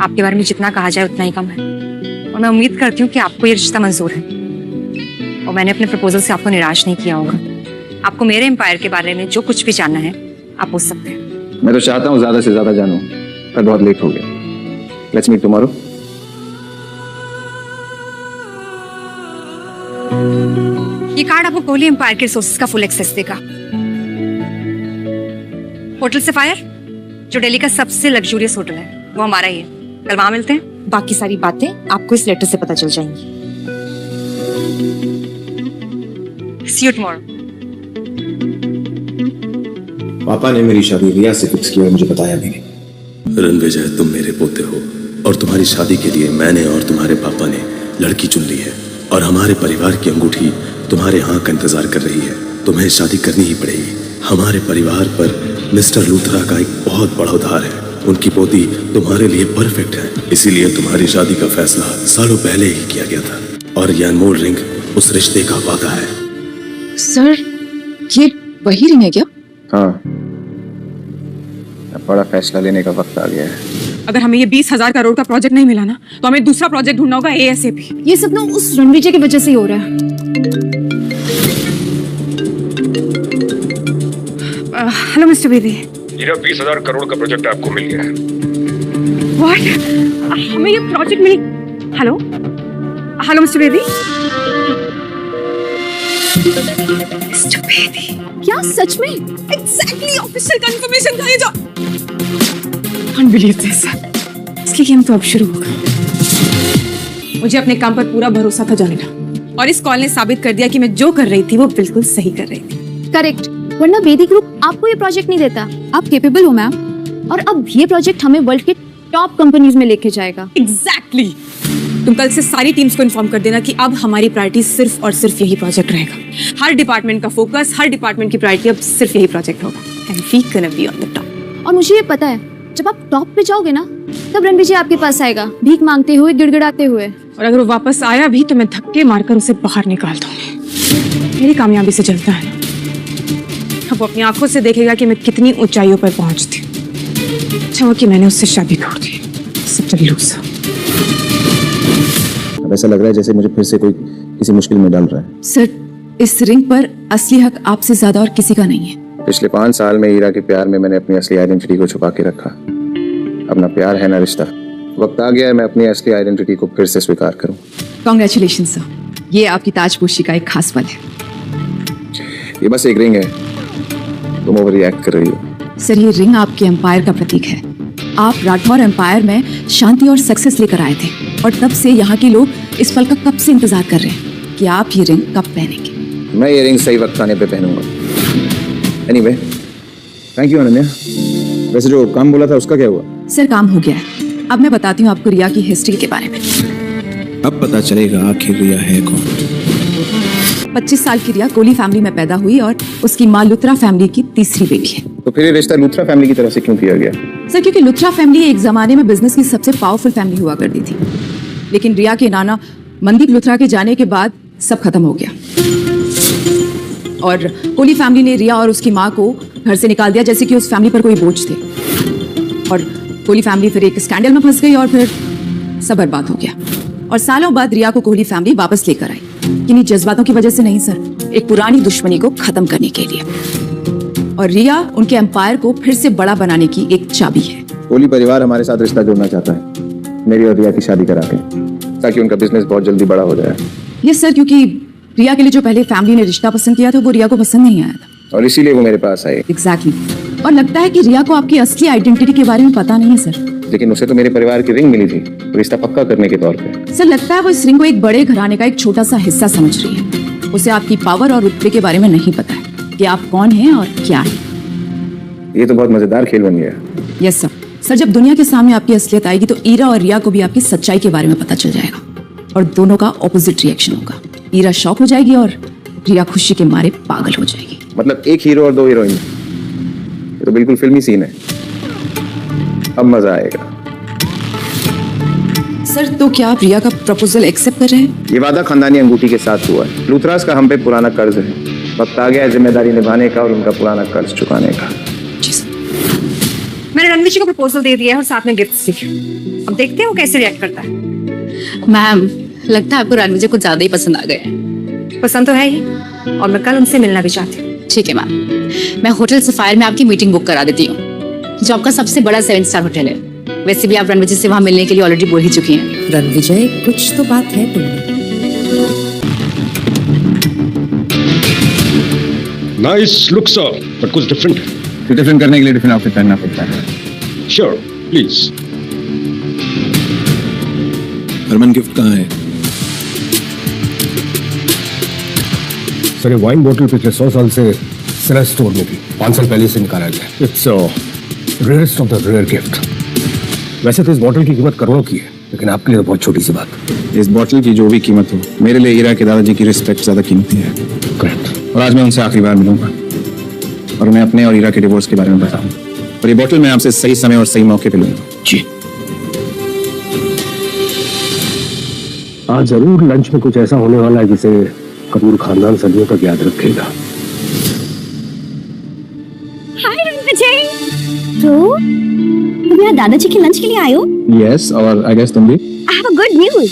आपके बारे में जितना कहा जाए उतना ही कम है, और मैं उम्मीद करती हूँ कि आपको ये रिश्ता मंजूर है, और मैंने अपने प्रपोजल से आपको निराश नहीं किया होगा। आपको मेरे एम्पायर के बारे में जो कुछ भी जानना है आप पूछ सकते हैं। मैं तो चाहता हूँ ज्यादा से ज्यादा जानूं, पर बहुत लेट हो गया। Let's meet tomorrow. ये कार्ड आपको कोहली एम्पायर के रिसोर्सेज का फुल एक्सेस देगा। होटल सफायर, जो दिल्ली का सबसे लग्जूरियस होटल है, वो हमारा ही है। कल वहां मिलते हैं। बाकी सारी बातें आपको इस लेटर से पता चल जाएंगी। See you tomorrow. पापा ने मेरी शादी रिया से फिक्स किया, मुझे बताया भी नहीं। रणविजय, तुम मेरे पोते हो, और तुम्हारी शादी के लिए मैंने और तुम्हारे पापा ने लड़की चुन ली है, और हमारे परिवार की अंगूठी तुम्हारे हाँ का इंतजार कर रही है। तुम्हें शादी करनी ही पड़ेगी। हमारे परिवार पर मिस्टर लूथरा का एक बहुत बड़ा उधार है। उनकी पोती तुम्हारे लिए परफेक्ट है, इसीलिए तुम्हारी शादी का फैसला सालों पहले ही किया गया था, और यह अनमोल रिंग उस रिश्ते का वादा है। सर, ये वही रिंग है क्या? हाँ, अब बड़ा फैसला लेने का वक्त आ गया है। अगर हमें ये 20,000 करोड़ का प्रोजेक्ट नहीं मिला ना, तो हमें दूसरा प्रोजेक्ट ढूंढना होगा ASAP। ये सब ना उस रणविजय की वजह से ही हो रहा है। Hello mister Bedi. ये 20,000 करोड़ का प्रोजेक्ट आपको मिल गया है। व्हाट? हमें ये प्रोजेक्ट मिल। Hello hello mister Bedi. Mister Bedi, क्या सच में? एग्जैक्टली ऑफिशियल कंफर्मेशन था ये जो। Can't believe this। इसकी गेम तो अब शुरू होगा। मुझे अपने काम पर पूरा भरोसा था जानेना, और इस कॉल ने साबित कर दिया कि मैं जो कर रही थी वो बिल्कुल सही कर रही थी। करेक्ट, वरना बेदी ग्रुप आपको ये प्रोजेक्ट नहीं देता। आप कैपेबल हो मैम, और अब ये प्रोजेक्ट हमें वर्ल्ड के टॉप कंपनीज में लेके जाएगा। एग्जैक्टली। तुम कल से सारी टीम्स को इन्फॉर्म कर देना कि अब हमारी प्रायोरिटी सिर्फ और सिर्फ यही प्रोजेक्ट रहेगा। हर डिपार्टमेंट का फोकस, हर डिपार्टमेंट की प्रायोरिटी अब सिर्फ यही प्रोजेक्ट होगा। And we gonna be on the top. और मुझे ये पता है, जब आप टॉप पे जाओगे ना, तब रणविजय आपके पास आएगा, भीख मांगते हुए, गिड़गिड़ाते हुए। और अगर वो वापस आया भी तो मैं धक्के मारकर उसे बाहर निकाल दूंगी। मेरी कामयाबी से चलता है। अब वो अपनी आंखों से देखेगा कि मैं कितनी ऊंचाइयों पर पहुंचती हूँ। अच्छा हुआ कि मैंने उससे शादी तोड़ दी। सब लूसा। अब ऐसा लग रहा है जैसे मुझे फिर से कोई किसी मुश्किल में डाल रहा है। सर, इस रिंग पर असली हक आपसे ज्यादा और किसी का नहीं है। पिछले 5 साल में ईरा के प्यार में मैंने अपनी असली आइडेंटिटी को छुपा के रखा। अब ना प्यार है ना रिश्ता। वक्त आ गया है मैं अपनी असली आइडेंटिटी को फिर से स्वीकार करूं। कॉन्ग्रेचुलेशन सर, ये आपकी ताजपोशी का एक खास पल है। ये बस एक रिंग है, तुम ओवर रिएक्ट कर रही हो। सर, ये रिंग आपके एम्पायर का प्रतीक है। आप राठौर एम्पायर में शांति और सक्सेस लेकर आए थे, और तब से यहाँ के लोग इस पल का कब से इंतजार कर रहे हैं कि आप ये रिंग कब पहनेंगे। मैं ये रिंग सही वक्त आने पे पहनूंगा। Anyway, thank you Ananya. वैसे जो काम बोला था उसका क्या हुआ? सर, काम हो गया है। अब मैं बताती हूँ आपको रिया की हिस्ट्री के बारे में। अब पता चलेगा आखिर रिया है कौन। 25 साल की रिया कोहली फैमिली में पैदा हुई, और उसकी माँ लुथरा फैमिली की तीसरी बेटी है। तो फिर ये रिश्ता लूथरा फैमिली की तरफ से क्यों किया गया? सर, क्योंकि लुथरा फैमिली एक जमाने में बिजनेस की सबसे पावरफुल फैमिली हुआ करती थी, लेकिन रिया के नाना मनदीप लुथरा के जाने के बाद सब खत्म हो गया, और कोहली फैमिली ने रिया और उसकी माँ को घर से निकाल दिया, जैसे कि उस फैमिली पर कोई बोझ थे। और कोहली फैमिली फिर एक स्कैंडल में फंस गई, और फिर सब बर्बाद हो गया। और सालों बाद रिया को कोहली फैमिली वापस लेकर आई, किन्हीं जज्बातों की वजह से नहीं सर, एक पुरानी दुश्मनी को खत्म करने के लिए। और रिया उनके एम्पायर को फिर से बड़ा बनाने की एक चाबी है। कोहली परिवार हमारे साथ रिश्ता जोड़ना चाहता है, मेरी और रिया की शादी करा के, ताकि उनका बिजनेस बहुत जल्दी बड़ा हो जाए। यस सर, क्योंकि रिया के लिए जो पहले फैमिली ने रिश्ता पसंद किया था वो रिया को पसंद नहीं आया था, और इसीलिए वो मेरे पास आई। एग्जैक्टली। और लगता है कि रिया को आपकी असली आइडेंटिटी के बारे में पता नहीं है सर। लेकिन उसे तो मेरे परिवार की रिंग मिली थी, रिश्ता पक्का करने के तौर पे। सर लगता है वो इस रिंग को एक बड़े घराने का एक छोटा सा हिस्सा समझ रही है। उसे आपकी पावर और रुतबे के बारे में नहीं पता है कि आप कौन हैं और क्या है। ये तो बहुत मजेदार खेल बन गया। Yes sir. सर जब दुनिया के सामने आपकी असलियत आएगी तो ईरा और रिया को भी आपकी सच्चाई के बारे में पता चल जाएगा, और दोनों का ऑपोजिट रिएक्शन होगा। ईरा शॉक हो जाएगी और रिया खुशी के मारे पागल हो जाएगी। मतलब एक हीरो और 2 हीरोइन, ये तो बिल्कुल फिल्मी सीन है। अब मजा आएगा। सर तो क्या आप रिया का प्रपोजल एक्सेप्ट कर रहे हैं? ये वादा खानदानी अंगूठी के साथ हुआ है। लूथरास का हम पे पुराना कर्ज है, वक्त आ गया है जिम्मेदारी निभाने का और उनका पुराना कर्ज चुकाने का। मैंने रणवीर जी को प्रपोजल दे दिया है और साथ में गिफ्ट भी। अब देखते हैं वो कैसे रिएक्ट करता है। मैम लगता है आपको रणवीर जी कुछ ज्यादा ही पसंद आ गए हैं। पसंद तो है ही, और मैं कल उनसे मिलना भी चाहती हूँ। ठीक है मैम, मैं होटल सफायर में आपकी मीटिंग बुक करा देती हूँ, जो आपका सबसे बड़ा 7 स्टार होटल है। वैसे भी आप रणविजय से वहाँ मिलने के लिए ऑलरेडी बोल ही चुकी हैं। रणविजय कुछ तो बात है तुमने। नाइस लुक सर, बट कुछ डिफरेंट है। डिफरेंट करने के लिए डिफरेंट आउटफिट पहनना पड़ता है। Sure please. हरमन गिफ्ट कहाँ है? सर ये वाइन बोतल पिछले 100 साल से सेलर स्टोर में थी, 5 साल पहले से निकाला गया। It's rarest of the rare gift. वैसे तो इस बोतल की कीमत करोड़ों की है, लेकिन आपके लिए तो बहुत छोटी सी बात। इस बोतल की जो भी कीमत हो, मेरे लिए ईरा के दादाजी की रिस्पेक्ट ज्यादा कीमती है। करेक्ट। और आज मैं उनसे आखिरी बार मिलूंगा और उन्हें अपने और ईरा के डिवोर्स के बारे में बताऊंगा, और ये बोतल मैं आपसे सही समय और सही मौके पे लूंगा। जी। आज जरूर लंच में कुछ ऐसा होने वाला है जिसे कपूर खानदान सदियों तक याद रखेगा। हाय रणविजय। तो तुम यहाँ दादाजी के लंच के लिए आए हो? यस, और आई गेस तुम भी। I have a good news.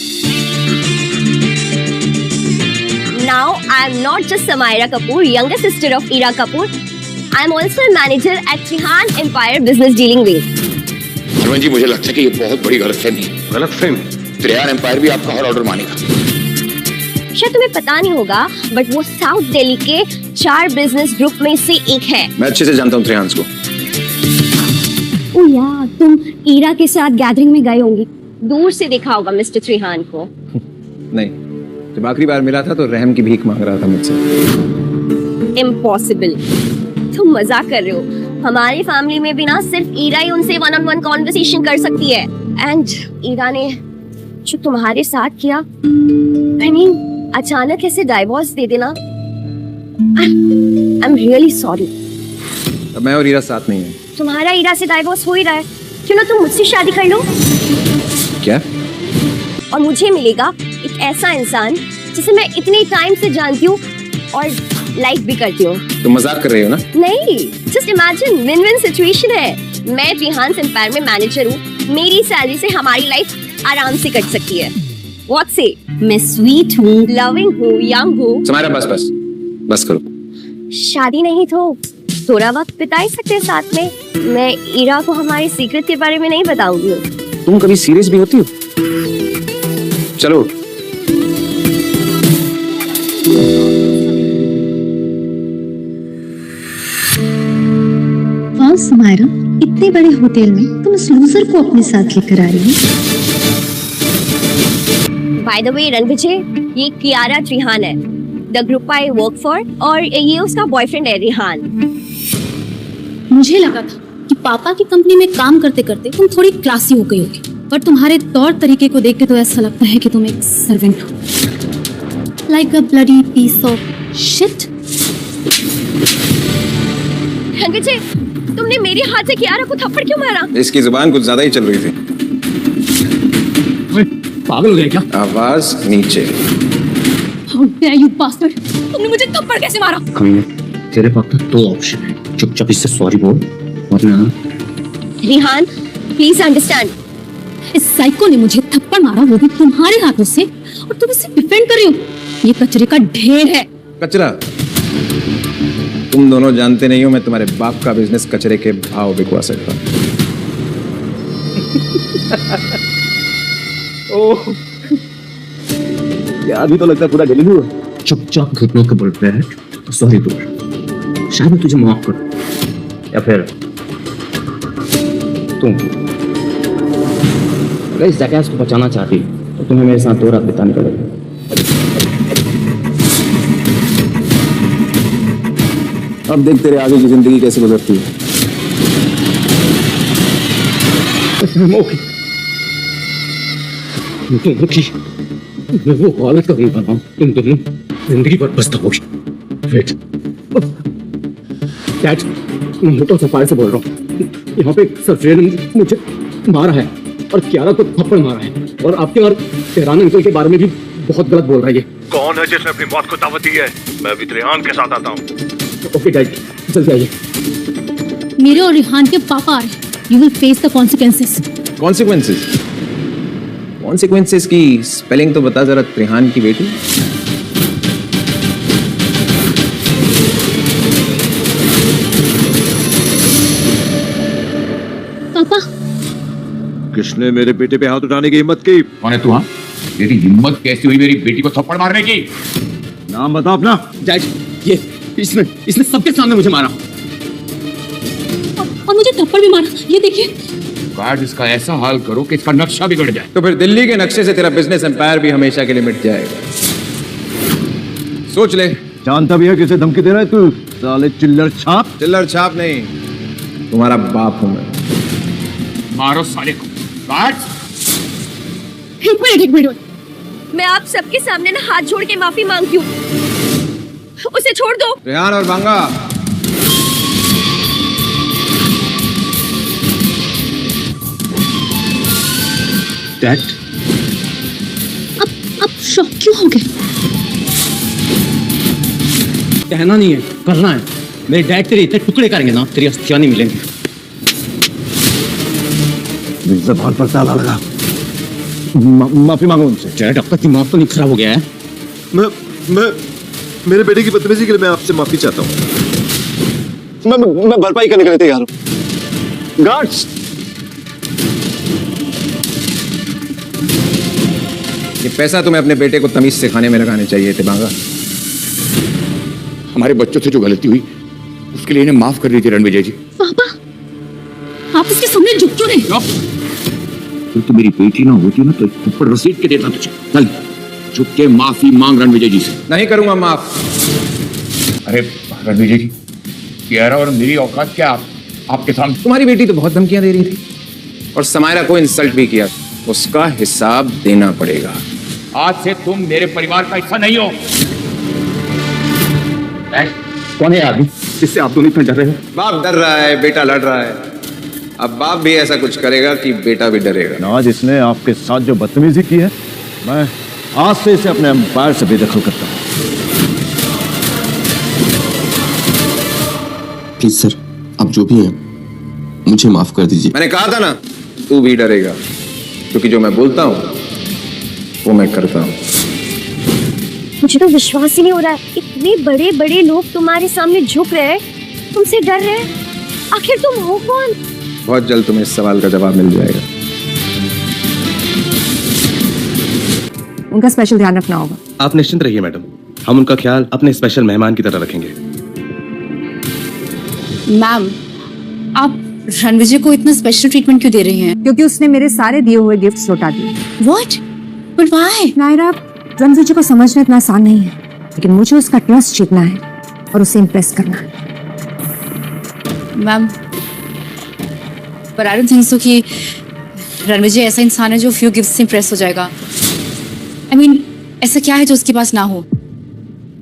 Now I am not just Samaira Kapoor, younger sister of Ira Kapoor. I am also a manager at Trihan Empire Business Dealing Wing. Harman जी, मुझे लगता है कि ये बहुत बड़ी गलतफहमी है। गलतफहमी? त्रिहान एम्पायर भी आपका हर ऑर्डर मानेगा। शायद तुम्हें पता नहीं होगा, बट वो साउथ दिल्ली के 4 बिजनेस ग्रुप में से एक है। मैं अच्छे से जानता हूँ त्रिहान्स को। ओ यार, तुम ईरा के साथ गैदरिंग में गए होंगे, दूर से देखा होगा मिस्टर त्रिहान को। नहीं, जब आखिरी बार मिला था तो रहम की भीख मांग रहा था मुझसे। इम्पॉसिबल, तुम मजाक कर रहे हो। हमारी फैमिली में भी ना सिर्फ ईरा ही उनसे 1-on-1 कॉन्वर्सेशन कर सकती है। एंड ईरा ने जो तुम्हारे साथ किया, I mean, अचानक ऐसे डाइवोर्स दे देना, I'm really sorry। अब मैं और ईरा साथ नहीं है। तुम्हारा ईरा से डाइवोर्स हो ही रहा है, क्यों ना तुम मुझसे शादी कर लो। क्या? और मुझे मिलेगा एक ऐसा इंसान जिसे मैं इतने टाइम से जानती हूँ और लाइक भी करती हूँ। तुम मजाक कर रही हो ना? नहीं, just imagine, win win situation है। मैं त्रिहान एम्पायर में मैनेजर हूँ, मेरी सैलरी से हमारी लाइफ आराम से कट सकती है। What say? मैं स्वीट हूँ, लविंग हूँ, यंग हूँ। समारा बस करो। शादी नहीं तो थोड़ा वक्त बिता ही सकते हैं साथ में। मैं ईरा को हमारे सीक्रेट के बारे में नहीं बताऊंगी। तुम कभी सीरियस भी होती हो? चलो। वाह समायरा, इतने बड़े होटल में तुम उस लूजर को अपने साथ लेकर आ रही हो। बाय द वे रणविजय, ये कियारा त्रिहान है, the group I work for, और ये उसका बॉयफ्रेंड है रिहान। मुझे लगा था कि पापा की कंपनी में काम करते करते तुम थोड़ी क्लासी हो गई होगी, पर तुम्हारे तौर तरीके को देख के तो ऐसा लगता है कि तुम एक सर्वेंट हो। Like a bloody piece of shit. Ranvijay, तुमने मेरे हाथ से कियारा को थप्पड़ क्यों मारा? इसकी जुबान कुछ ज्यादा ही चल रही थी। पागल हो गए क्या? आवाज नीचे। How dare you bastard! तुमने मुझे थप्पड़ कैसे मारा? कमीने, तेरे पास तो 2 ऑप्शन है, चुपचाप इससे सॉरी बोल वरना। Rihan, please understand. इस साइको ने मुझे थप्पड़ मारा, वो भी तुम्हारे हाथों से, और तुम इसे डिफेंड कर रही हो। ये कचरे का ढेर है। कचरा? तुम दोनों जानते नहीं हो मैं तुम्हारे बाप का बिजनेस कचरे के भाव बिकवा सकता हूं। ओह, यार अभी तो लगता है पूरा गली हुआ। चुपचाप घुटनों के बल पे है। सॉरी ब्रो, शायद मैं तुझे माफ कर या फिर तुम अगर इस जैकेस को बचाना चाहती तो तुम्हें मेरे साथ 2 रात बिताने पड़ेगा। अब देख तेरे आगे की जिंदगी कैसे गुजरती है। मैं वो हालत कभी बनाऊं तुम दोनों जिंदगी भर पछताओगी। वेट डैड, मैं होटल सफारी से बोल रहा हूँ। यहाँ पे एक सर्वेयर ने मुझे मारा है और क्यारा को थप्पड़ मारा है और आपके और तेहरान अंकल के बारे में भी बहुत गलत बोल रहा है ये। कौन है जिसने अपनी मौत को दावत दी है? मैं अभी रेहान के साथ आता हूँ। ओके डैड, जल्दी आइए। मेरे और रिहान के पापा आ रहे हैं। You will face the consequences. Consequences? Consequences की स्पेलिंग तो बता जरा, त्रिहान की बेटी। पापा, किसने मेरे बेटे पे हाथ उठाने की हिम्मत की? कौन है तू? हाँ, तेरी हिम्मत कैसी हुई मेरी बेटी को थप्पड़ मारने की? नाम बता अपना। डैड, ये इसने सबके सामने मुझे मारा और मुझे थप्पड़ भी मारा। ये देखिए। गार्ड, इसका ऐसा हाल करो कि इसका नक्शा बिगड़ जाए। तो फिर दिल्ली के नक्शे से तेरा बिजनेस एम्पायर भी हमेशा के लिए मिट जाएगा। सोच ले। जानता भी है किसे धमकी दे रहा है तू? साले चिल्लर छाप। चिल्लर छाप नहीं, तुम्हारा बाप हूं मैं। मारो साले को। गार्ड, एक मिनट। मैं आप सबके सामने ना हाथ जोड़ के माफी मांगती हूँ। उसे छोड़ दो। रेहान और बांगा, डैड, अब शॉक क्यों हो गए? कहना नहीं है, करना है। मेरे डैड तेरे इतने टुकड़े करेंगे ना, तेरी अस्थियां नहीं मिलेंगी। जबान पर ताला लगा। माफी मांगो उनसे। डैड, आपका दिमाग तो नहीं खराब हो गया है? मैं मेरे बेटे की बदतमीजी के लिए मैं आपसे माफी चाहता हूँ। मैं भरपाई करने के लिए तैयार हूँ। गार्ड्स, ये पैसा तुम्हें अपने बेटे को तमीज सिखाने में लगाने चाहिए थे बांगा। हमारे बच्चों से जो गलती हुई उसके लिए इन्हें माफ कर दीजिए रणविजय जी। पापा, आप इसके सामने झुक क्यों नहीं? तो मेरी बेटी ना होती ना तो थप्पड़ रसीद के देता तुझे। चल झुक के माफी मांग रणविजय जी से। नहीं करूंगा माफ। अरे रणविजय जी, कियारा और मेरी औकात क्या आपके सामने? तुम्हारी बेटी तो बहुत धमकियां दे रही थी और समायरा को इंसल्ट भी किया। उसका हिसाब देना पड़ेगा। आज से तुम मेरे परिवार का हिस्सा नहीं हो। कौन है आदमी जिससे आप दोनों इतना डर रहे हैं? बाप डर रहा है, बेटा लड़ रहा है। अब बाप भी ऐसा कुछ करेगा कि बेटा भी डरेगा। आज इसने आपके साथ जो बदतमीजी की है, मैं आज से इसे अपने एम्पायर से बेदखल करता हूँ। प्लीज सर, आप जो भी हैं मुझे माफ कर दीजिए। मैंने कहा था ना, तू भी डरेगा, क्योंकि जो मैं बोलता हूँ वो मैं करता हूँ। मुझे तो विश्वास ही नहीं हो रहा है। इतने बड़े बड़े लोग तुम्हारे सामने झुक रहे हैं, तुमसे डर रहे हैं। आखिर तुम हो कौन? बहुत जल्द तुम्हें इस सवाल का जवाब मिल जाएगा। उनका स्पेशल ध्यान रखना होगा। आप निश्चिंत रहिए मैडम, हम उनका ख्याल अपने स्पेशल मेहमान की तरह रखेंगे। मैम, आप रणविजय को इतना स्पेशल ट्रीटमेंट क्यों दे रही हैं? क्योंकि उसने मेरे सारे दिए हुए गिफ्ट्स लौटा दिए। What? But why? Naira, Ranvijay को समझना इतना आसान नहीं है, लेकिन मुझे उसका ट्रस्ट जीतना है और उसे इम्प्रेस करना है। Ma'am, but I don't think so कि रणविजय ऐसा इंसान है जो फ्यू गिफ्ट से इम्प्रेस हो जाएगा। I mean, ऐसा क्या है जो उसके पास ना हो?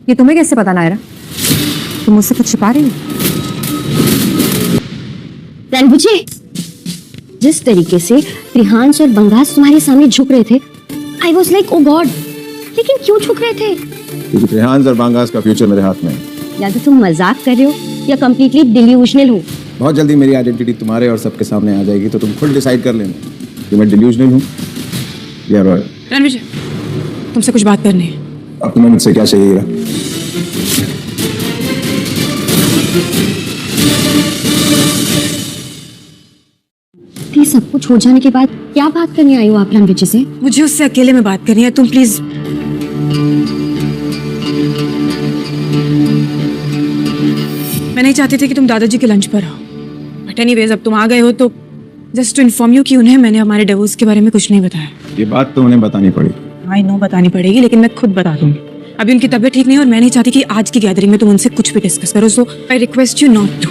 ये तुम्हें कैसे पता नायरा? तुम मुझसे कुछ छिपा रही हो? रणविजय, जिस तरीके से त्रिहांश और बंगास तुम्हारे सामने झुक रहे थे, I was like oh God. लेकिन क्यों झुक रहे थे? क्योंकि रेहान और बांगास का फ्यूचर मेरे हाथ में है। या तो तुम मजाक कर रहे हो या कंप्लीटली डिल्यूजनल हो। बहुत जल्दी मेरी आइडेंटिटी तुम्हारे और सबके सामने आ जाएगी, तो तुम खुद डिसाइड कर लेना कि मैं डिल्यूजनल हूँ या रॉयल। रणविजय, तुमसे कुछ बात करनी है। अब तुम्हें मुझसे क्या चाहिए? ये सब कुछ हो जाने के बाद क्या बात करने आई हो आप रणविजय से? मुझे उससे अकेले में बात करनी है, तुम प्लीज। मैं नहीं चाहती थी कि तुम दादाजी के लंच पर आओ, बट एनीवेज अब तुम आ गए हो तो जस्ट टू इन्फॉर्म यू कि उन्हें मैंने हमारे डिवोर्स के बारे में कुछ नहीं बताया। ये बात तो उन्हें बतानी पड़ी। आई नो बतानी पड़ेगी, लेकिन मैं खुद बता दूंगी। अभी उनकी तबीयत ठीक नहीं है और मैं नहीं चाहती कि आज की गैदरिंग में तुम उनसे कुछ भी डिस्कस करो, so I request you not to.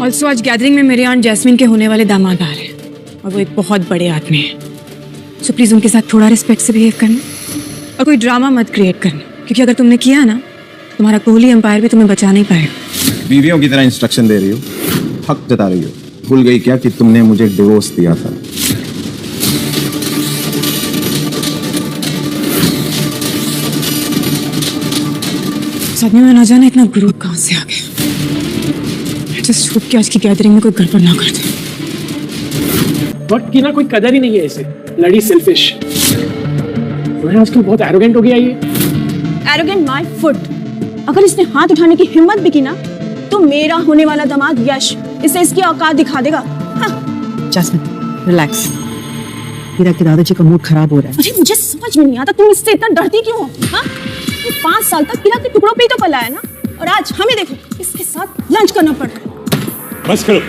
Also आज गैदरिंग में मेरी आंट जैस्मिन के होने वाले दामाद आ रहे हैं और वो एक बहुत बड़े आदमी है, सो प्लीज उनके साथ थोड़ा रिस्पेक्ट से बिहेव करना और कोई ड्रामा मत क्रिएट करना, क्योंकि अगर तुमने किया ना तुम्हारा कोहली एम्पायर भी तुम्हें बचा नहीं पाएगा। बीवियों की तरह इंस्ट्रक्शन दे रही हो, हक जता रही हो। भूल गई क्या कि तुमने मुझे डिवोर्स दिया था? सच में ना जाने इतना गुरूर कहाँ से आ गया। जस्ट होप कि आज की गैदरिंग में कोई गड़बड़ ना कर दे। वक्त की ना कोई कदर ही नहीं है इसे, लड़ी सेल्फिश। तुम्हें आजकल बहुत एरोगेंट हो गया ये। Arrogant my foot. अगर इसने हाथ उठाने की हिम्मत भी की ना तो मेरा होने वाला दामाद यश इसे इसकी औकात दिखा देगा। हाँ। Jasmine relax. हीरा के दादाजी का मूड खराब हो रहा है। अरे मुझे समझ में नहीं आता तुम इससे इतना डरती क्यों हो? हाँ? 5 साल तक हीरा के टुकड़ों पे ही तो पला है ना, और आज हमें देखो इसके साथ लंच करना पड़ रहा है। बस करो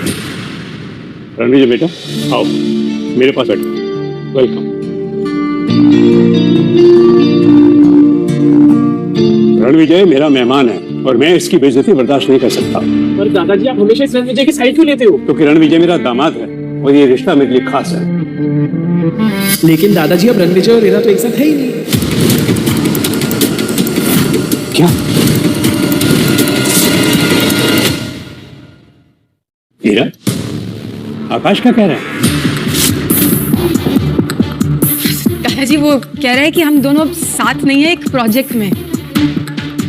रणविजय बेटा, आओ मेरे पास बैठो। वेलकम। रणविजय मेरा मेहमान है और मैं इसकी बेइज्जती बर्दाश्त नहीं कर सकता। पर दादाजी आप हमेशा इस रणविजय की साइड क्यों लेते हो? क्योंकि रणविजय मेरा दामाद है और ये रिश्ता मेरे लिए खास है। लेकिन दादाजी अब रणविजय और हीरा तो एक साथ है ही नहीं। क्या? हीरा, आकाश क्या कह रहा है? दादाजी वो कह रहे हैं कि हम दोनों साथ नहीं है, एक प्रोजेक्ट में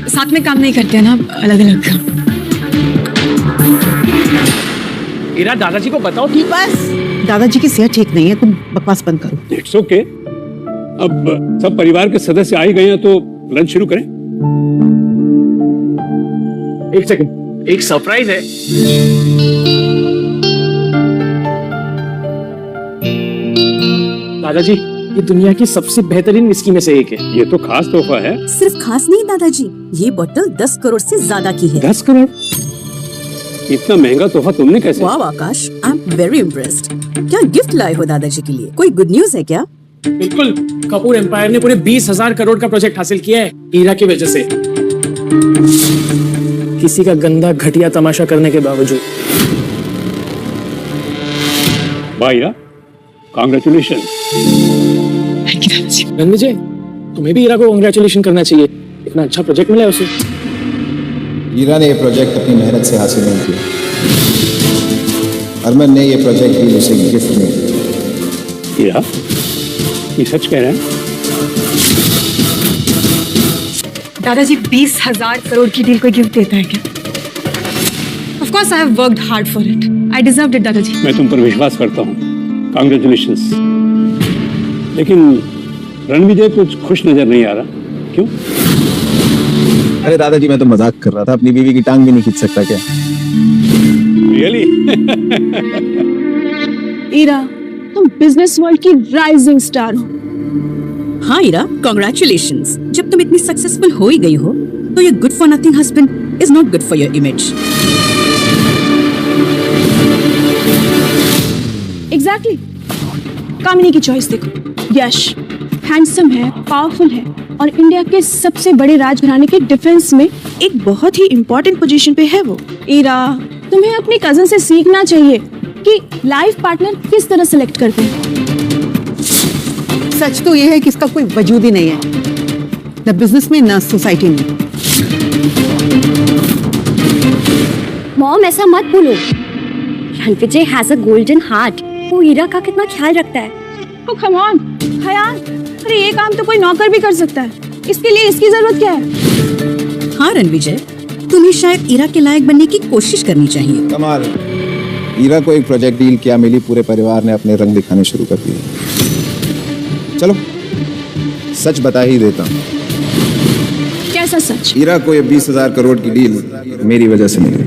साथ में काम नहीं करते हैं ना, अलग अलग। हीरा दादाजी को बताओ कि बस दादाजी की सेहत ठीक नहीं है, तुम बकवास बंद करो। It's okay. अब सब परिवार के सदस्य आ ही गए हैं तो लंच शुरू करें। एक सेकंड, एक सरप्राइज है। दादाजी ये दुनिया की सबसे बेहतरीन विस्की में से एक है। ये तो खास तोहफा है। सिर्फ खास नहीं दादाजी, ये बोतल 10 करोड़ से ज्यादा की है। 10 करोड़? इतना महंगा तोहफा तुमने कैसे? वाह आकाश, आई एम वेरी इम्प्रेस्ड। क्या गिफ्ट लाए हो दादाजी के लिए? कोई गुड न्यूज है क्या? बिल्कुल, कपूर एम्पायर ने पूरे 20,000 करोड़ का प्रोजेक्ट हासिल किया है हीरा की वजह से। किसी का गंदा घटिया तमाशा करने के बावजूद। वाह हीरा, कांग्रेचुलेशन। रणविजय, तुम्हें भी हीरा को कांग्रेचुलेशन करना चाहिए, इतना अच्छा प्रोजेक्ट मिला है उसे। हीरा ने ये प्रोजेक्ट अपनी मेहनत से हासिल नहीं किया। हरमन ने ये प्रोजेक्ट भी उसे गिफ्ट में दिया। हीरा, ये सच कह रहे हैं? दादाजी 20,000 करोड़ की डील कोई गिफ्ट देता है क्या? Of course I have worked hard for it. I deserved it, दादाजी। मैं तुम पर विश्वास करता हूँ, कांग्रेचुलेशंस। लेकिन रणविजय कुछ खुश नजर नहीं आ रहा, क्यों? अरे दादाजी मैं तो मजाक कर रहा था, अपनी बीवी की टांग भी नहीं खींच सकता क्या? रियली? हीरा, तुम बिजनेस वर्ल्ड की राइजिंग स्टार हो। हाँ हीरा, कांग्रेचुलेशंस। जब तुम इतनी सक्सेसफुल हो ही गई हो तो ये good for nothing husband is not good for your image. Exactly. Kamini की चॉइस देखो, यश हैंडसम है, पावरफुल है और इंडिया के सबसे बड़े राजघराने के डिफेंस में एक बहुत ही इंपॉर्टेंट पोजीशन पे है वो। हीरा, तुम्हें अपनी कजन से सीखना चाहिए कि लाइफ पार्टनर किस तरह सिलेक्ट करते हैं। सच तो ये है कि इसका कोई वजूद ही नहीं है, न बिजनेस में न सोसाइटी में। मॉम ऐसा मत बोलो, Ranvijay has a golden heart. वो हीरा का कितना ख्याल रखता है। Oh, come on, खयाल? अरे ये काम तो कोई नौकर भी कर सकता है, इसके लिए इसकी जरूरत क्या है? हाँ रणविजय, तुम्हें शायद हीरा के लायक बनने की कोशिश करनी चाहिए। कमाल, हीरा को एक प्रोजेक्ट डील क्या मिली, पूरे परिवार ने अपने रंग दिखाने शुरू कर दिए। चलो सच बता ही देता हूँ। क्या ऐसा सच? हीरा को ये 20,000 करोड़ की डील मेरी वजह से मिली।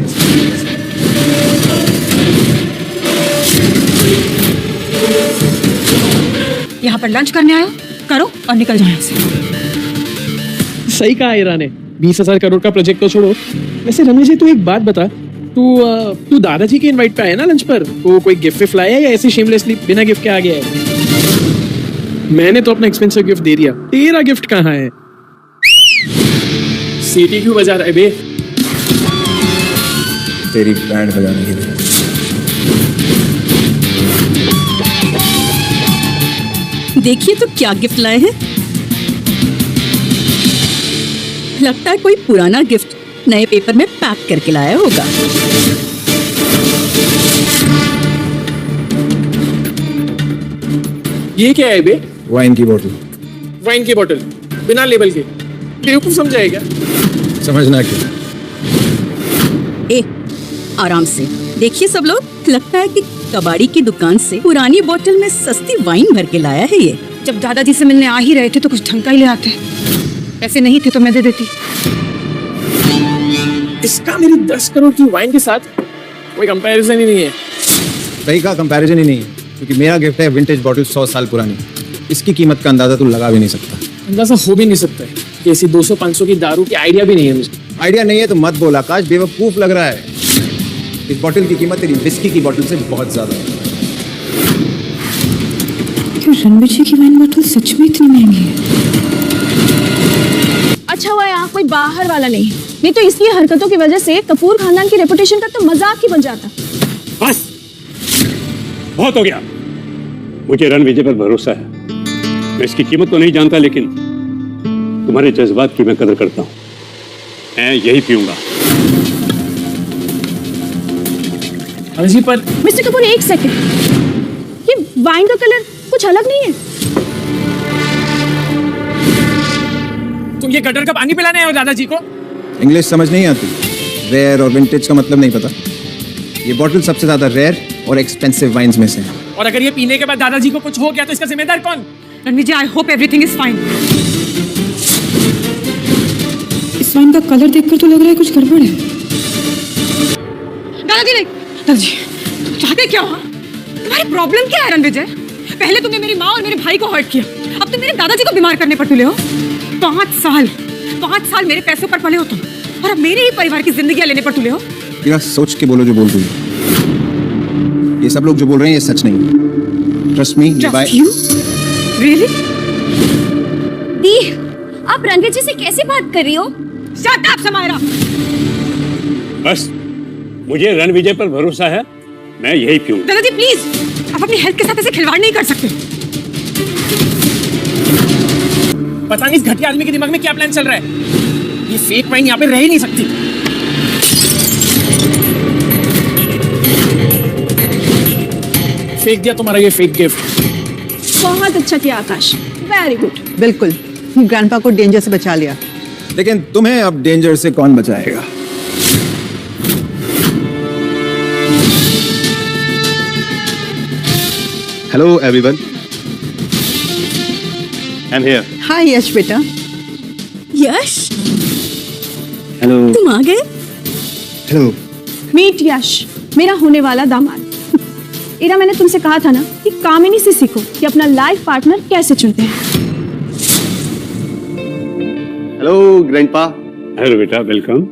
यहाँ पर लंच करने आयो, करो और निकल जाओ यहाँ से। सही कहा हीरा ने, 20,000 करोड़ का प्रोजेक्ट तो छोड़ो। वैसे रणवीर, तू एक बात बता, तू दादाजी के इनवाइट पे आया ना लंच पर? तो कोई गिफ्ट विफ्ट लाया है या ऐसे शेमलेसली बिना गिफ्ट के आ गया है? मैंने तो अपना एक्सपेंसिव गिफ्ट दे दिया, तेरा गिफ्ट कहाँ है? सीटी क्यों बजा रहा है बे? तेरी बैंड बजाने के लिए। देखिए तो क्या गिफ्ट लाए हैं। लगता है कोई पुराना गिफ्ट नए पेपर में पैक करके लाया होगा। ये क्या है बे? वाइन की बोतल। वाइन की बोतल बिना लेबल के? बेवकूफ समझाएगा? समझना क्यों? ए, आराम से देखिए सब लोग, लगता है कि कबाड़ी की दुकान से पुरानी बोतल में सस्ती वाइन भर के लाया है ये। जब दादाजी से मिलने आ ही रहे थे तो कुछ ढंग का ही ले आते। पैसे नहीं थे तो मैं दे देती। इसका मेरी 10 करोड़ की वाइन के साथ कोई कंपैरिजन ही नहीं है। सही का कंपैरिजन ही नहीं है, क्योंकि मेरा गिफ्ट है विंटेज बॉटल 100 साल पुरानी। इसकी कीमत का अंदाजा तू लगा भी नहीं सकता। अंदाजा हो भी नहीं सकता है कि ऐसी 200-500 की दारू की आइडिया भी नहीं है मुझे। आइडिया नहीं है तो मत बोल आकाश, बेवकूफ लग रहा है। इस बॉटल की कीमत तेरी विस्की की बॉटल से बहुत ज्यादा है। क्यों रणवीर जी की वाइन बॉटल सच में इतनी महंगी है? अच्छा हुआ यहाँ कोई बाहर वाला नहीं तो इसकी हरकतों की वजह से कपूर खानदान की रेपुटेशन का तो मजाक ही बन जाता। बस बहुत हो गया। मुझे रणविजय पर भरोसा है। मैं इसकी कीमत तो नहीं जानता, लेकिन तुम्हारे जज्बात की मैं कदर करता हूँ। मैं यही पीऊंगा। जी पर मिस्टर कपूर एक सेकंड, ये वाइन का कलर कुछ अलग नहीं है? तुम ये गटर का पानी पिलाने आए हो दादाजी को? इंग्लिश समझ नहीं आती? रेयर और विंटेज का मतलब नहीं पता? ये बॉटल सबसे ज्यादा रेयर और एक्सपेंसिव वाइन्स में से है। और अगर ये पीने के बाद दादाजी को कुछ हो गया तो इसका जिम्मेदार कौन? Ranveer ji, I hope everything is fine. इस वाइन का कलर देखकर तो लग रहा है कुछ गड़बड़ है। दादाजी नहीं, दादाजी चाहते क्या हो? तुम्हारी प्रॉब्लम क्या है रणविजय? पहले तुमने मेरी माँ और मेरे भाई को हर्ट किया, अब तुम मेरे दादाजी को बीमार करने पर तुले हो। 5 साल मेरे पैसों पर पले हो तुम, और अब मेरे ही परिवार की जिंदगी लेने पर तुले हो। हीरा, सोच के बोलो जो बोल रही हो। ये सब लोग जो बोल रहे हैं ये सच नहीं है। Trust me. रियली? दी, आप रणवीर जी से कैसे बात कर रही हो? Shut up Samaira. बस मुझे रणविजय पर भरोसा है, मैं यही पीऊंगा। दादाजी प्लीज, आप अपनी हेल्थ के साथ ऐसे खिलवाड़ नहीं कर सकते। पता नहीं इस घटिया आदमी के दिमाग में क्या प्लान चल रहा है। ये फेक वाइन यहाँ पे रह ही नहीं सकती। फेंक दिया तुम्हारा ये फेक गिफ्ट। बहुत अच्छा किया आकाश, वेरी गुड। बिल्कुल, ग्रैंडपा को डेंजर से बचा लिया। लेकिन तुम्हें अब डेंजर से कौन बचाएगा? Hello everyone, I am here. Hi Yash बेटा। यश, हेलो। तुम आ गए? हेलो। मीट यश, मेरा होने वाला दामाद। इरा, मैंने तुमसे कहा था ना कि कामिनी से सीखो कि अपना लाइफ पार्टनर कैसे चुनते हैं। Hello grandpa. हेलो बेटा, वेलकम।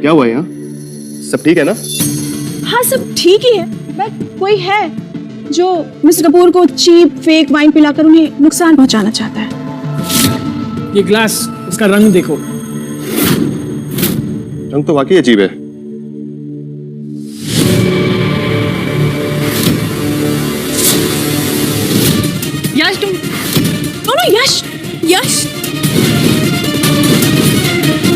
क्या हुआ यहाँ? सब ठीक है ना? हाँ सब ठीक ही है, बट कोई है जो मिस्टर कपूर को चीप फेक वाइन पिलाकर उन्हें नुकसान पहुंचाना चाहता है। ये ग्लास, इसका रंग देखो। रंग तो वाकई अजीब है। यश तुम नो यश, यश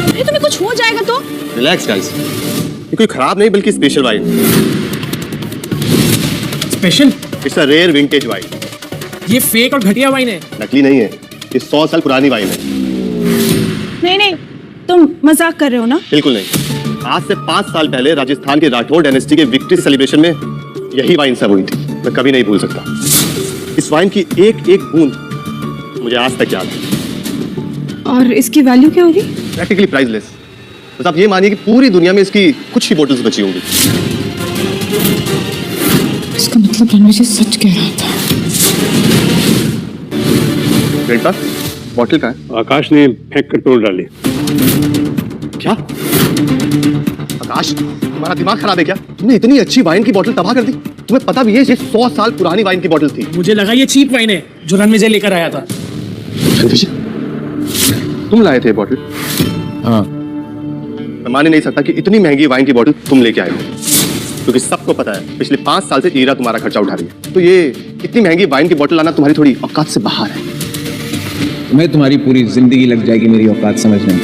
अरे तुम्हें कुछ हो जाएगा तो। रिलैक्स गाइस, ये कोई खराब नहीं बल्कि special wine. Special? It's a rare vintage wine. ये फेक और घटिया वाइन है। नकली नहीं है, ये 100 साल पुरानी वाइन है। नहीं, तुम मजाक कर रहे हो ना? बिल्कुल नहीं। आज से 5 साल पहले राजस्थान के राठौड़ डायनेस्टी के विक्ट्री सेलिब्रेशन में यही वाइन सर्व हुई थी। मैं कभी नहीं भूल सकता। इस वाइन की एक एक बूंद मुझे आज तक याद है। और इसकी वैल्यू क्या होगी? Practically priceless. बस आप ये मानिए कि पूरी दुनिया में इसकी कुछ ही बोतल्स बची होंगी। इसका मतलब रणविजय सच कह रहा था। ग्रैंडपा, बॉटल का है? आकाश ने फेंक कर तोड़ डाली। क्या? आकाश, तुम्हारा दिमाग खराब है क्या? तुमने इतनी अच्छी वाइन की बोतल तबाह कर दी। तुम्हें पता भी है ये 100 साल पुरानी वाइन की बोतल थी। मुझे लगा ये चीप वाइन है जो रणविजय लेकर आया था। रणविजय, तुम लाए थे बोतल? हाँ। मैं मान ही नहीं सकता कि इतनी महंगी वाइन की बोतल तुम लेके आए हो, क्योंकि सबको पता है पिछले 5 साल से ईरा तुम्हारा खर्चा उठा रही है। तो ये इतनी महंगी वाइन की बोतल लाना तुम्हारी थोड़ी औकात से बाहर है। तुम्हें तुम्हारी पूरी जिंदगी लग जाएगी मेरी औकात समझने में।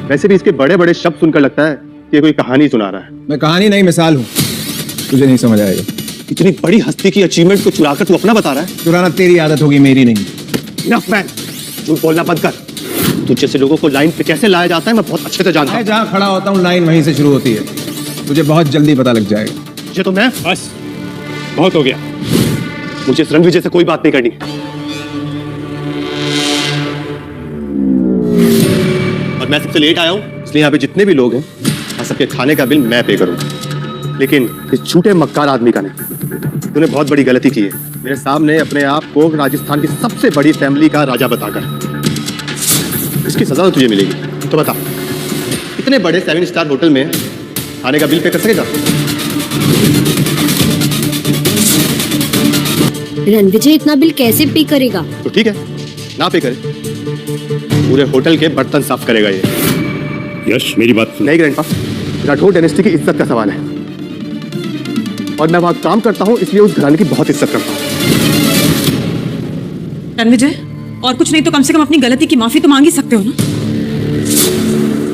वैसे भी इसके बड़े बड़े शब्द सुनकर लगता है कि ये कोई कहानी सुना रहा है। मैं कहानी नहीं, मिसाल हूँ। तुझे नहीं समझ आएगा। इतनी बड़ी हस्ती की अचीवमेंट को चुराकर तू अपना बता रहा है। चुराना तेरी आदत होगी, मेरी नहीं। इनफ मैन, झूठ बोलना बंद कर। तुझ जैसे लोगों को लाइन पे कैसे लाया जाता है मैं बहुत अच्छे से जानता हूँ। जहाँ खड़ा होता हूँ लाइन वहीं से शुरू होती है। तुझे बहुत जल्दी पता लग जाएगा। ये तो मैं बस बहुत हो गया। मुझे इस रणविजय से कोई बात नहीं करनी। और मैं सबसे लेट आया हूँ, इसलिए यहाँ पे जितने भी लोग हैं और सबके खाने का बिल मैं पे करूँगा, लेकिन इस झूठे मक्कार आदमी का नहीं। तूने बहुत बड़ी गलती की है मेरे सामने अपने आप को राजस्थान की सबसे बड़ी फैमिली का राजा बताकर। इसकी सजा तो तुझे मिलेगी। तो बता, इतने बड़े 7 स्टार होटल में खाने का बिल पे कर सकेगा? रणविजय इतना बिल कैसे पे करेगा? तो ठीक है, ना पे करे। पूरे होटल के बर्तन साफ करेगा ये। यश, मेरी बात सुन। नहीं ग्रैंडपा, राठौर डायनेस्टी की इज्जत का सवाल है और मैं वहां काम करता हूं, इसलिए उस घराने की बहुत इज्जत करता हूं। रणविजय, और कुछ नहीं तो कम से कम अपनी गलती की माफी तो मांग ही सकते हो ना?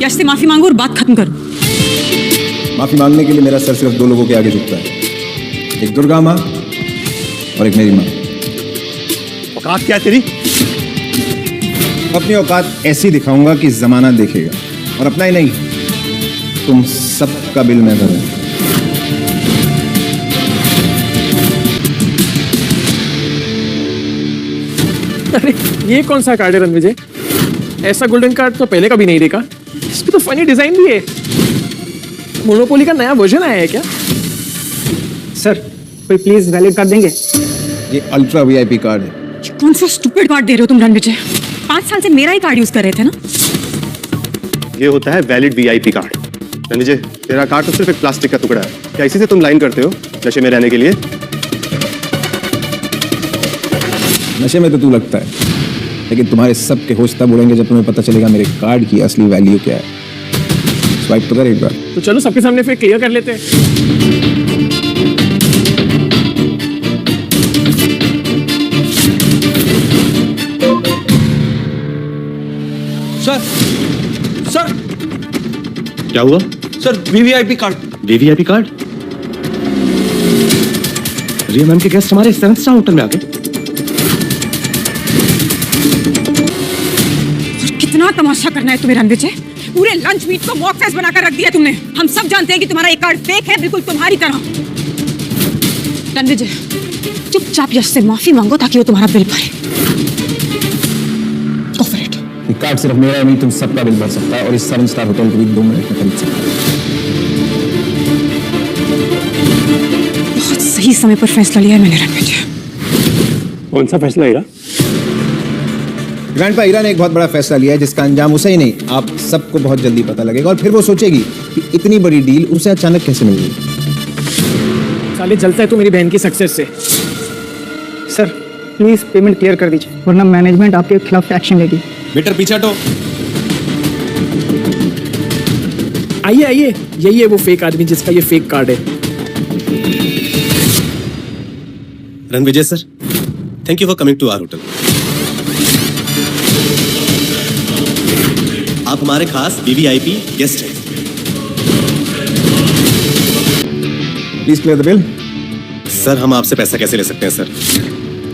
यश से माफी मांगो और बात खत्म करो। माफी मांगने के लिए मेरा सर सिर्फ 2 लोगों के आगे झुकता है, एक दुर्गा माँ और एक मेरी माँ। औकात क्या है तेरी? अपनी औकात ऐसी दिखाऊंगा कि जमाना देखेगा, और अपना ही नहीं, तुम सबका बिल मैं भरूंगा। अरे ये कौन सा कार्ड है रणविजय? ऐसा गोल्डन कार्ड तो पहले कभी नहीं देखा। इसमें तो फनी डिजाइन भी है। मोनोपोली का नया वर्जन आया है क्या? सर, कोई प्लीज वैलिड कार्ड देंगे? ये अल्ट्रा वीआईपी कार्ड है। कौन सा स्टूपिड कार्ड दे रहे हो तुम रणविजय? 5 साल से मेरा ही कार्ड यूज कर रहे थे ना? ये होता है वैलिड वीआईपी कार्ड। रणविजय, तेरा कार्ड तो सिर्फ एक प्लास्टिक का टुकड़ा है। क्या इसी से तुम लाइन करते हो नशे में रहने के लिए? नशे में तो तू लगता है, लेकिन तुम्हारे सबके होश तब उड़ेंगे जब तुम्हें पता चलेगा मेरे कार्ड की असली वैल्यू क्या है। स्वाइप तो कर एक बार। तो चलो सबके सामने फिर क्लियर कर लेते हैं। सर क्या हुआ? Sir, VVIP card. VVIP card? Riya ma'am के गेस्ट हमारे 7 स्टार होटल में आ गए। कितना तमाशा करना है तुम्हें रणविजय? पूरे लंच मीट को मॉक फेस्ट बनाकर रख दिया तुमने। हम सब जानते हैं कि तुम्हारा एक कार्ड फेक है, बिल्कुल तुम्हारी तरह। रणविजय, चुपचाप यश से माफी मांगो ताकि वो तुम्हारा बिल भरे। Go for it। ये कार्ड सिर्फ मेरा नहीं, तुम सबका बिल भर सकता है, और इस 7 स्टार होटल को भी 2 मिनट में खरीद सकता है। बहुत सही समय पर फैसला लिया है मैंने रणविजय। कौन सा फैसला है? ग्रैंडपा, ईरा ने एक बहुत बड़ा फैसला लिया है जिसका अंजाम उसे ही नहीं, आप सबको बहुत जल्दी पता लगेगा, और फिर वो सोचेगी कि इतनी बड़ी डील उसे अचानक कैसे मिल गई। साले जलता है तू मेरी बहन की सक्सेस से। सर, प्लीज पेमेंट क्लियर कर दीजिए, वरना मैनेजमेंट आपके खिलाफ एक्शन लेगी। वेटर पीछे हटो। आइए आइए, यही है वो फेक आदमी जिसका ये फेक कार्ड है। Ranvijay sir, thank you for coming to our hotel. आप हमारे खास वीवीआईपी गेस्ट हैं। Please clear the bill. Sir, हम आपसे पैसा कैसे ले सकते हैं सर?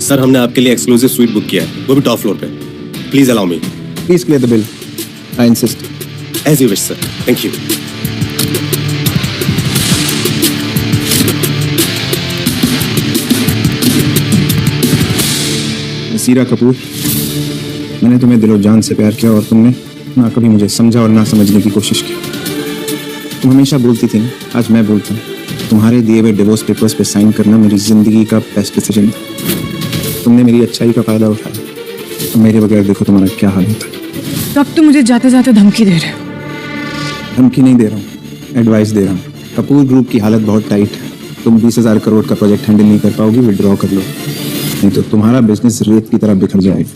सर, हमने आपके लिए एक्सक्लूसिव स्वीट बुक किया है, वो भी टॉप फ्लोर पे। Please allow me. Please clear the bill. I insist. As you wish sir. Thank you. Nasira Kapoor, मैंने तुम्हें दिलो जान से प्यार किया और तुमने ना कभी मुझे समझा और ना समझने की कोशिश की। तुम हमेशा बोलती थी ना, आज मैं बोलता हूँ, तुम्हारे दिए हुए डिवोर्स पेपर्स पे साइन करना मेरी जिंदगी का बेस्ट डिसीजन था। तुमने मेरी अच्छाई का फायदा उठाया, तो मेरे बगैर देखो तुम्हारा क्या हाल होता है। तो अब तुम मुझे जाते जाते धमकी दे रहे हो? धमकी नहीं दे रहा हूँ, एडवाइस दे रहा हूँ। कपूर ग्रुप की हालत बहुत टाइट है। तुम 20,000 करोड़ का प्रोजेक्ट हैंडल नहीं कर पाओगी, विड्रॉ कर लो, नहीं तो तुम्हारा बिजनेस रेत की तरह बिखर जाएगा।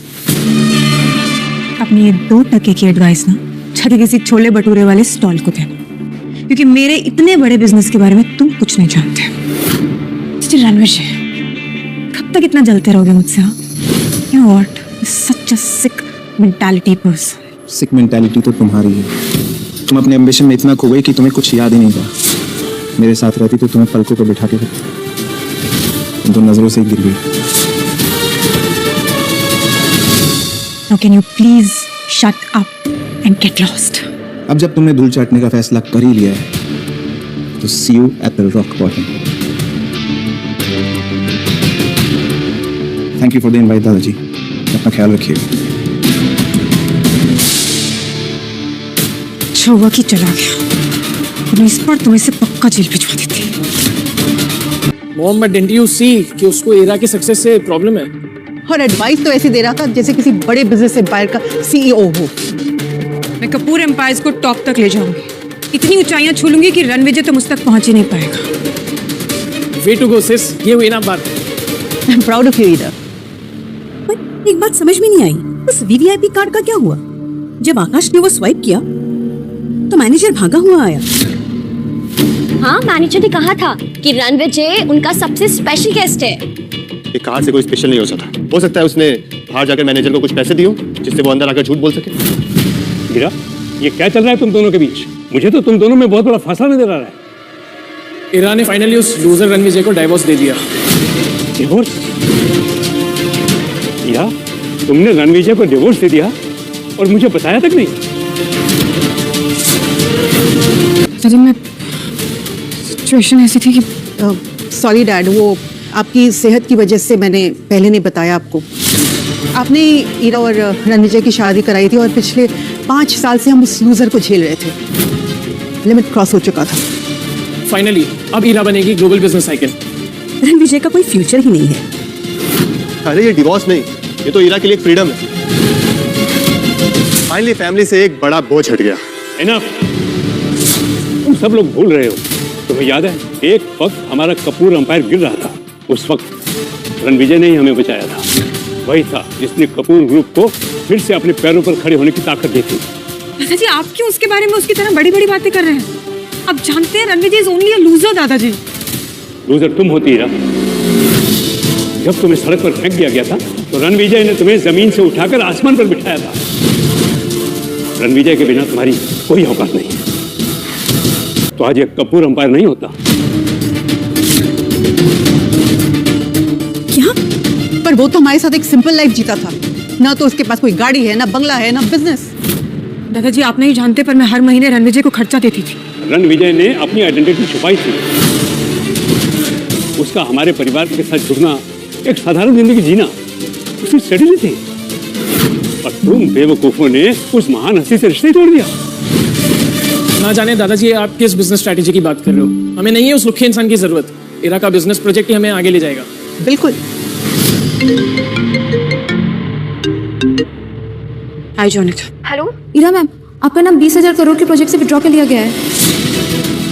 अपनी ये 2 टके की एडवाइस ना जाके किसी छोले भटूरे वाले स्टॉल को देना, क्योंकि मेरे इतने बड़े बिजनेस के बारे में तुम कुछ नहीं जानते। मिस्टर रणवीर, कब तक इतना जलते रहोगे मुझसे? You know what? Such a sick mentality person. Sick mentality तो तुम्हारी है। तुम अपने एम्बिशन में इतना खो गई कि तुम्हें कुछ याद ही नहीं था। मेरे साथ रहती तो तुम्हें पलकों पर बिठा के रखती, तुम तो नजरों से ही गिर गई। Now can you please shut up and get lost? अब जब तुमने धूल चाटने का फैसला कर ही लिया है, तो see you at the rock bottom. Thank you for the invite, दादाजी। अपना ख्याल रखिए। अच्छा हुआ कि चला गया, और इस पर तुम इसे पक्का जेल भिजवा देती। Mom, but didn't you see कि उसको इरा की सक्सेस से प्रॉब्लम है? और एडवाइस तो ऐसे दे रहा था जैसे किसी बड़े बिजनेस एम्पायर का सीईओ हो। मैं कपूर एम्पायर्स को टॉप तक ले जाऊंगी, इतनी ऊंचाइयां छू लूंगी कि रणविजय तो मुझ तक पहुंच ही नहीं पाएगा। वे टू गो सिस, ये हुई ना बात। I am proud of you Ira. पर एक बात समझ में नहीं आई, उस वीवीआईपी कार्ड का क्या हुआ? जब आकाश ने वो स्वाइप किया तो मैनेजर भागा हुआ आया। हाँ, मैनेजर ने कहा था कि रणविजय उनका सबसे स्पेशल गेस्ट है। ये कहाँ से कोई स्पेशल नहीं हो सकता है उसने बाहर जाकर मैनेजर को कुछ पैसे दिए जिससे वो अंदर आकर झूठ बोल सके। गिरा, ये क्या चल रहा है तुम दोनों के बीच? मुझे तो तुम दोनों में बहुत बड़ा फासला नजर आ रहा है। इरा ने फाइनली उस लूजर रणविजय को डाइवोर्स दे दिया। डिवोर्स? गिरा, तुमने रणविजय को डिवोर्स दे दिया और मुझे बताया तक नहीं? मैं सिचुएशन ऐसी थी कि सॉरी डैड, वो आपकी सेहत की वजह से मैंने पहले नहीं बताया आपको। आपने ईरा और रणविजय की शादी कराई थी और पिछले 5 साल से हम उस लूजर को झेल रहे थे। लिमिट क्रॉस हो चुका था। फाइनली अब ईरा बनेगी ग्लोबल बिजनेस आइकन। रणविजय का कोई फ्यूचर ही नहीं है। अरे ये डिवोर्स नहीं, ये तो ईरा के लिए एक फ्रीडम है। फाइनली फैमिली से एक बड़ा बोझ हट गया। इनफ, तुम सब लोग भूल रहे हो। तुम्हें याद है एक वक्त हमारा कपूर एम्पायर गिर रहा था, उस वक्त रणविजय ने ही हमें बचाया था। वही था जिसने कपूर ग्रुप को फिर से अपने पैरों पर खड़े होने की ताकत दी थी। दादाजी, आप क्यों उसके बारे में उसकी तरह बड़ी बड़ी बातें कर रहे हैं? अब जानते हैं Ranvijay is only a loser. दादाजी, लूजर तुम होती है। जब तुम्हें सड़क पर फेंक दिया गया था तो रणविजय ने तुम्हें जमीन से उठाकर आसमान पर बिठाया था। रणविजय के बिना तुम्हारी कोई औकात नहीं, तो आज ये कपूर एम्पायर नहीं होता। क्या? पर वो तो हमारे साथ एक सिंपल लाइफ जीता था ना, तो उसके पास कोई गाड़ी है, ना बंगला है, ना बिजनेस। दादाजी, आप नहीं जानते पर मैं हर महीने रणविजय को खर्चा देती थी। रणविजय ने अपनी आइडेंटिटी छुपाई थी। उसका हमारे परिवार के साथ जुड़ना, एक साधारण जिंदगी जीना उसकी स्ट्रेटेजी थी। और तुम बेवकूफों ने उस महान हस्ती से रिश्ते तोड़ दिया। ना जाने दादाजी आप किस बिजनेस स्ट्रैटेजी की बात कर रहे हो। हमें नहीं है उस लुखे इंसान की जरूरत। इरा का बिजनेस प्रोजेक्ट ही हमें आगे ले जाएगा। बिल्कुल। हाय जोनिका। हेलो इरा मैम, आपका नाम 20,000 करोड़ के प्रोजेक्ट से विड्रॉ कर लिया गया है।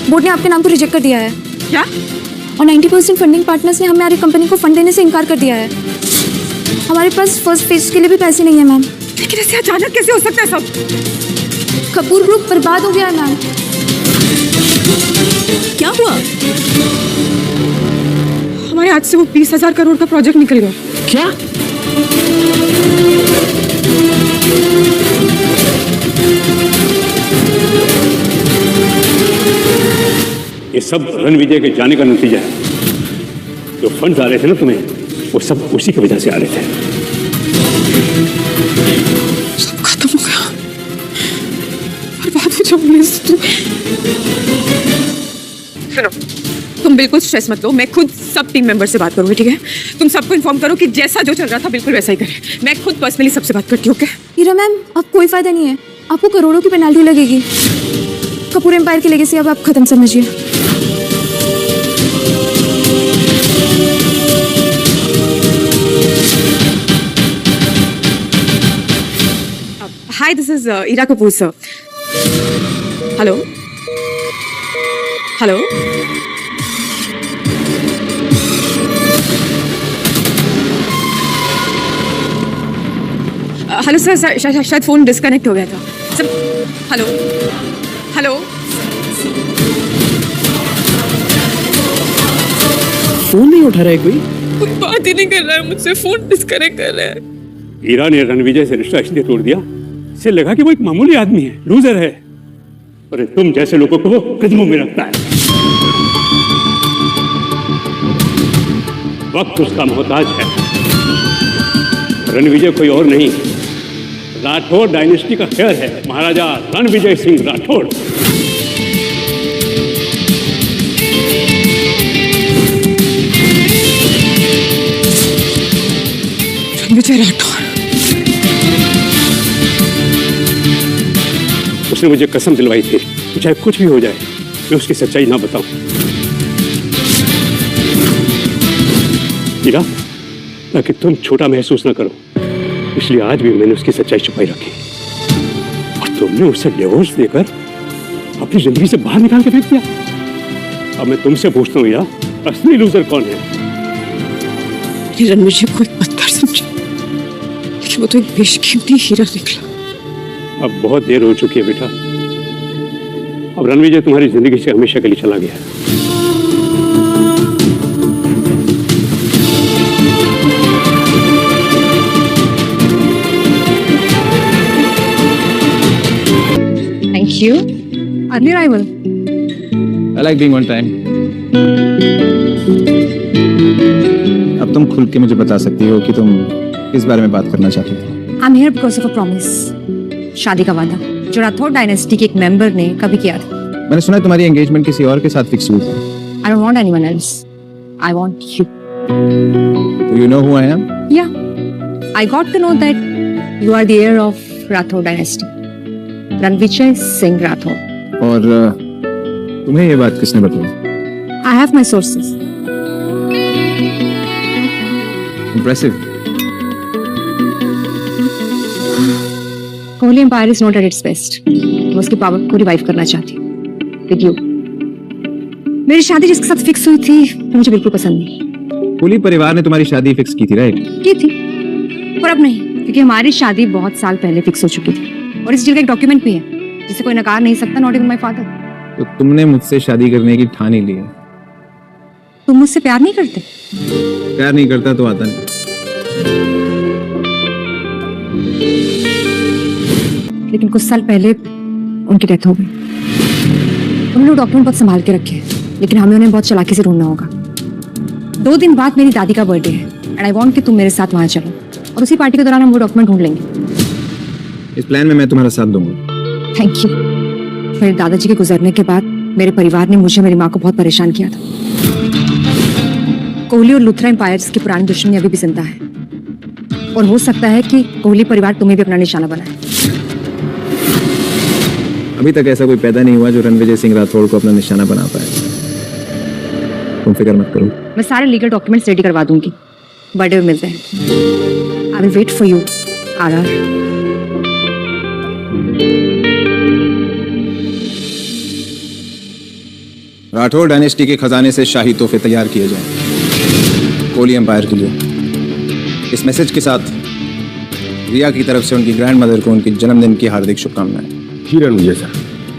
बोर्ड ने आपके नाम को रिजेक्ट कर दिया है। क्या? और 90% फंडिंग पार्टनर्स ने हमारी कंपनी को फंड देने से इनकार कर दिया है। हमारे पास फर्स्ट फेज के लिए भी पैसे नहीं है मैम। लेकिन ऐसे अचानक कैसे हो सकता है सब? कपूर ग्रुप बर्बाद हो गया है मैम। क्या हुआ? हमारे हाथ से वो 20,000 करोड़ का प्रोजेक्ट निकल गया। क्या? ये सब रणविजय के जाने का नतीजा है। जो फंड्स आ रहे थे ना तुम्हें, वो सब उसी की वजह से आ रहे थे। सब खत्म हो गया, बर्बाद हो जाऊंगी। सुनो, तुम बिल्कुल स्ट्रेस मत लो, मैं खुद सब टीम मेंबर से बात करूंगी, ठीक है? तुम सबको इन्फॉर्म करो कि जैसा जो चल रहा था बिल्कुल वैसा ही करें। मैं खुद पर्सनली सबसे बात करती हूँ, ओके? हीरा मैम, अब कोई फायदा नहीं है, आपको करोड़ों की पेनाल्टी लगेगी। कपूर एम्पायर की लेगेसी अब आप खत्म समझिए। Hi, this is Ira Kapoor, sir. Hello? Hello? Hello sir, शायद फ़ोन डिस्कनेक्ट हो गया था सर। हेलो हेलो, फोन नहीं उठा रहा है कोई बात ही नहीं कर रहा है मुझसे, फ़ोन डिस्कनेक्ट कर रहा है। हीरा ने रणविजय से रिश्ता इसलिए तोड़ दिया, इसे लगा कि वो एक मामूली आदमी है, लूजर है, और तुम जैसे लोगों को वो कदमों में रखता है। वक्त उसका मोहताज है। रणविजय कोई और नहीं, राठौड़ डायनेस्टी का हेयर है, महाराजा रणविजय सिंह राठौड़। रणविजय राठौड़, उसने मुझे कसम दिलवाई थी, चाहे कुछ भी हो जाए मैं उसकी सच्चाई ना बताऊं। हीरा, ताकि तुम छोटा महसूस ना करो, इसलिए आज भी मैंने उसकी सच्चाई छुपाई रखी, और तुमने उसे डिवोर्स देकर अपनी जिंदगी से बाहर निकाल के फेंक दिया। अब मैं तुमसे पूछता हूँ हीरा, असली लूजर कौन है? रणविजय को एक पत्थर समझा, लेकिन वो तो एक बेशकीमती हीरा निकला। अब बहुत देर हो चुकी है बेटा, अब रणविजय तुम्हारी जिंदगी से हमेशा के लिए चला गया है। Thank you. Early arrival. I like being on time. अब तुम खुल के मुझे बता सकती हो कि तुम किस बारे में बात करना चाहती हो? I'm here because of a promise. शादी का वादा जो राठौड़ डायनेस्टी के एक मेंबर ने कभी किया था। मैंने सुना है तुम्हारी एंगेजमेंट किसी और के साथ फिक्स हुई थी। I don't want anyone else. I want you. Do you know who I am? Yeah. I got to know that you are the heir of Rathod dynasty. Ranvijay Singh Rathore. और तुम्हें ये बात किसने बताई? I have my sources. Impressive. Kohli empire is not at its best. मैं उसकी power को revive करना चाहती हूँ विद यू। मेरी शादी जिसके साथ फिक्स हुई थी मुझे बिल्कुल पसंद नहीं। कोहली परिवार ने तुम्हारी शादी फिक्स की थी, राइट? की थी, पर अब नहीं, क्योंकि हमारी शादी बहुत साल पहले फिक्स हो चुकी थी और इस डील का एक डॉक्यूमेंट भी है जिसे कोई नकार नहीं सकता, नॉट इवन माय फादर। तो तुमने मुझसे शादी करने की ठान ही ली है। तुम मुझसे प्यार नहीं करते? प्यार नहीं करता तो आता नहीं। लेकिन कुछ साल पहले उनकी डेथ हो गई। उन्होंने डॉक्यूमेंट बहुत संभाल के रखे हैं, लेकिन हमें उन्हें बहुत चालाकी से ढूंढना होगा। 2 दिन बाद मेरी दादी का बर्थडे है एंड आई वांट कि तुम मेरे साथ वहां चलो और उसी पार्टी के दौरान हम वो डॉक्यूमेंट ढूंढ लेंगे। इस प्लान में मैं तुम्हारा साथ दूंगा। Thank you. मेरे दादाजी के गुजरने के बाद मेरे परिवार ने मुझे मेरी माँ को बहुत परेशान किया था। कोहली और लुथरा एम्पायर्स की पुरानी दुश्मनी अभी भी जिंदा है और हो सकता है कि कोहली परिवार तुम्हें भी अपना निशाना बनाए। अभी तक ऐसा कोई पैदा नहीं हुआ जो रणविजय सिंह राठौड़ को अपना निशाना बना पाए। तुम फिक्र मत करो, मैं सारे लीगल डॉक्यूमेंट्स रेडी करवा दूंगी। बर्थडे में मिलते हैं। I will wait for you RR. Rathore dynasty के खजाने से शाही तोहफे तैयार किए जाएं कोहली एम्पायर के लिए। इस मैसेज के साथ रिया की तरफ से उनकी ग्रैंड मदर को उनके जन्मदिन की हार्दिक शुभकामनाएं। जी रणविजय सर।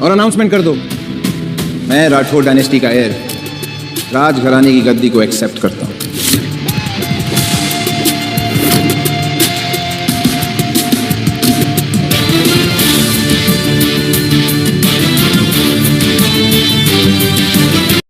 और अनाउंसमेंट कर दो, मैं राठौड़ डायनेस्टी का हेयर राज घराने की गद्दी को एक्सेप्ट करता हूँ।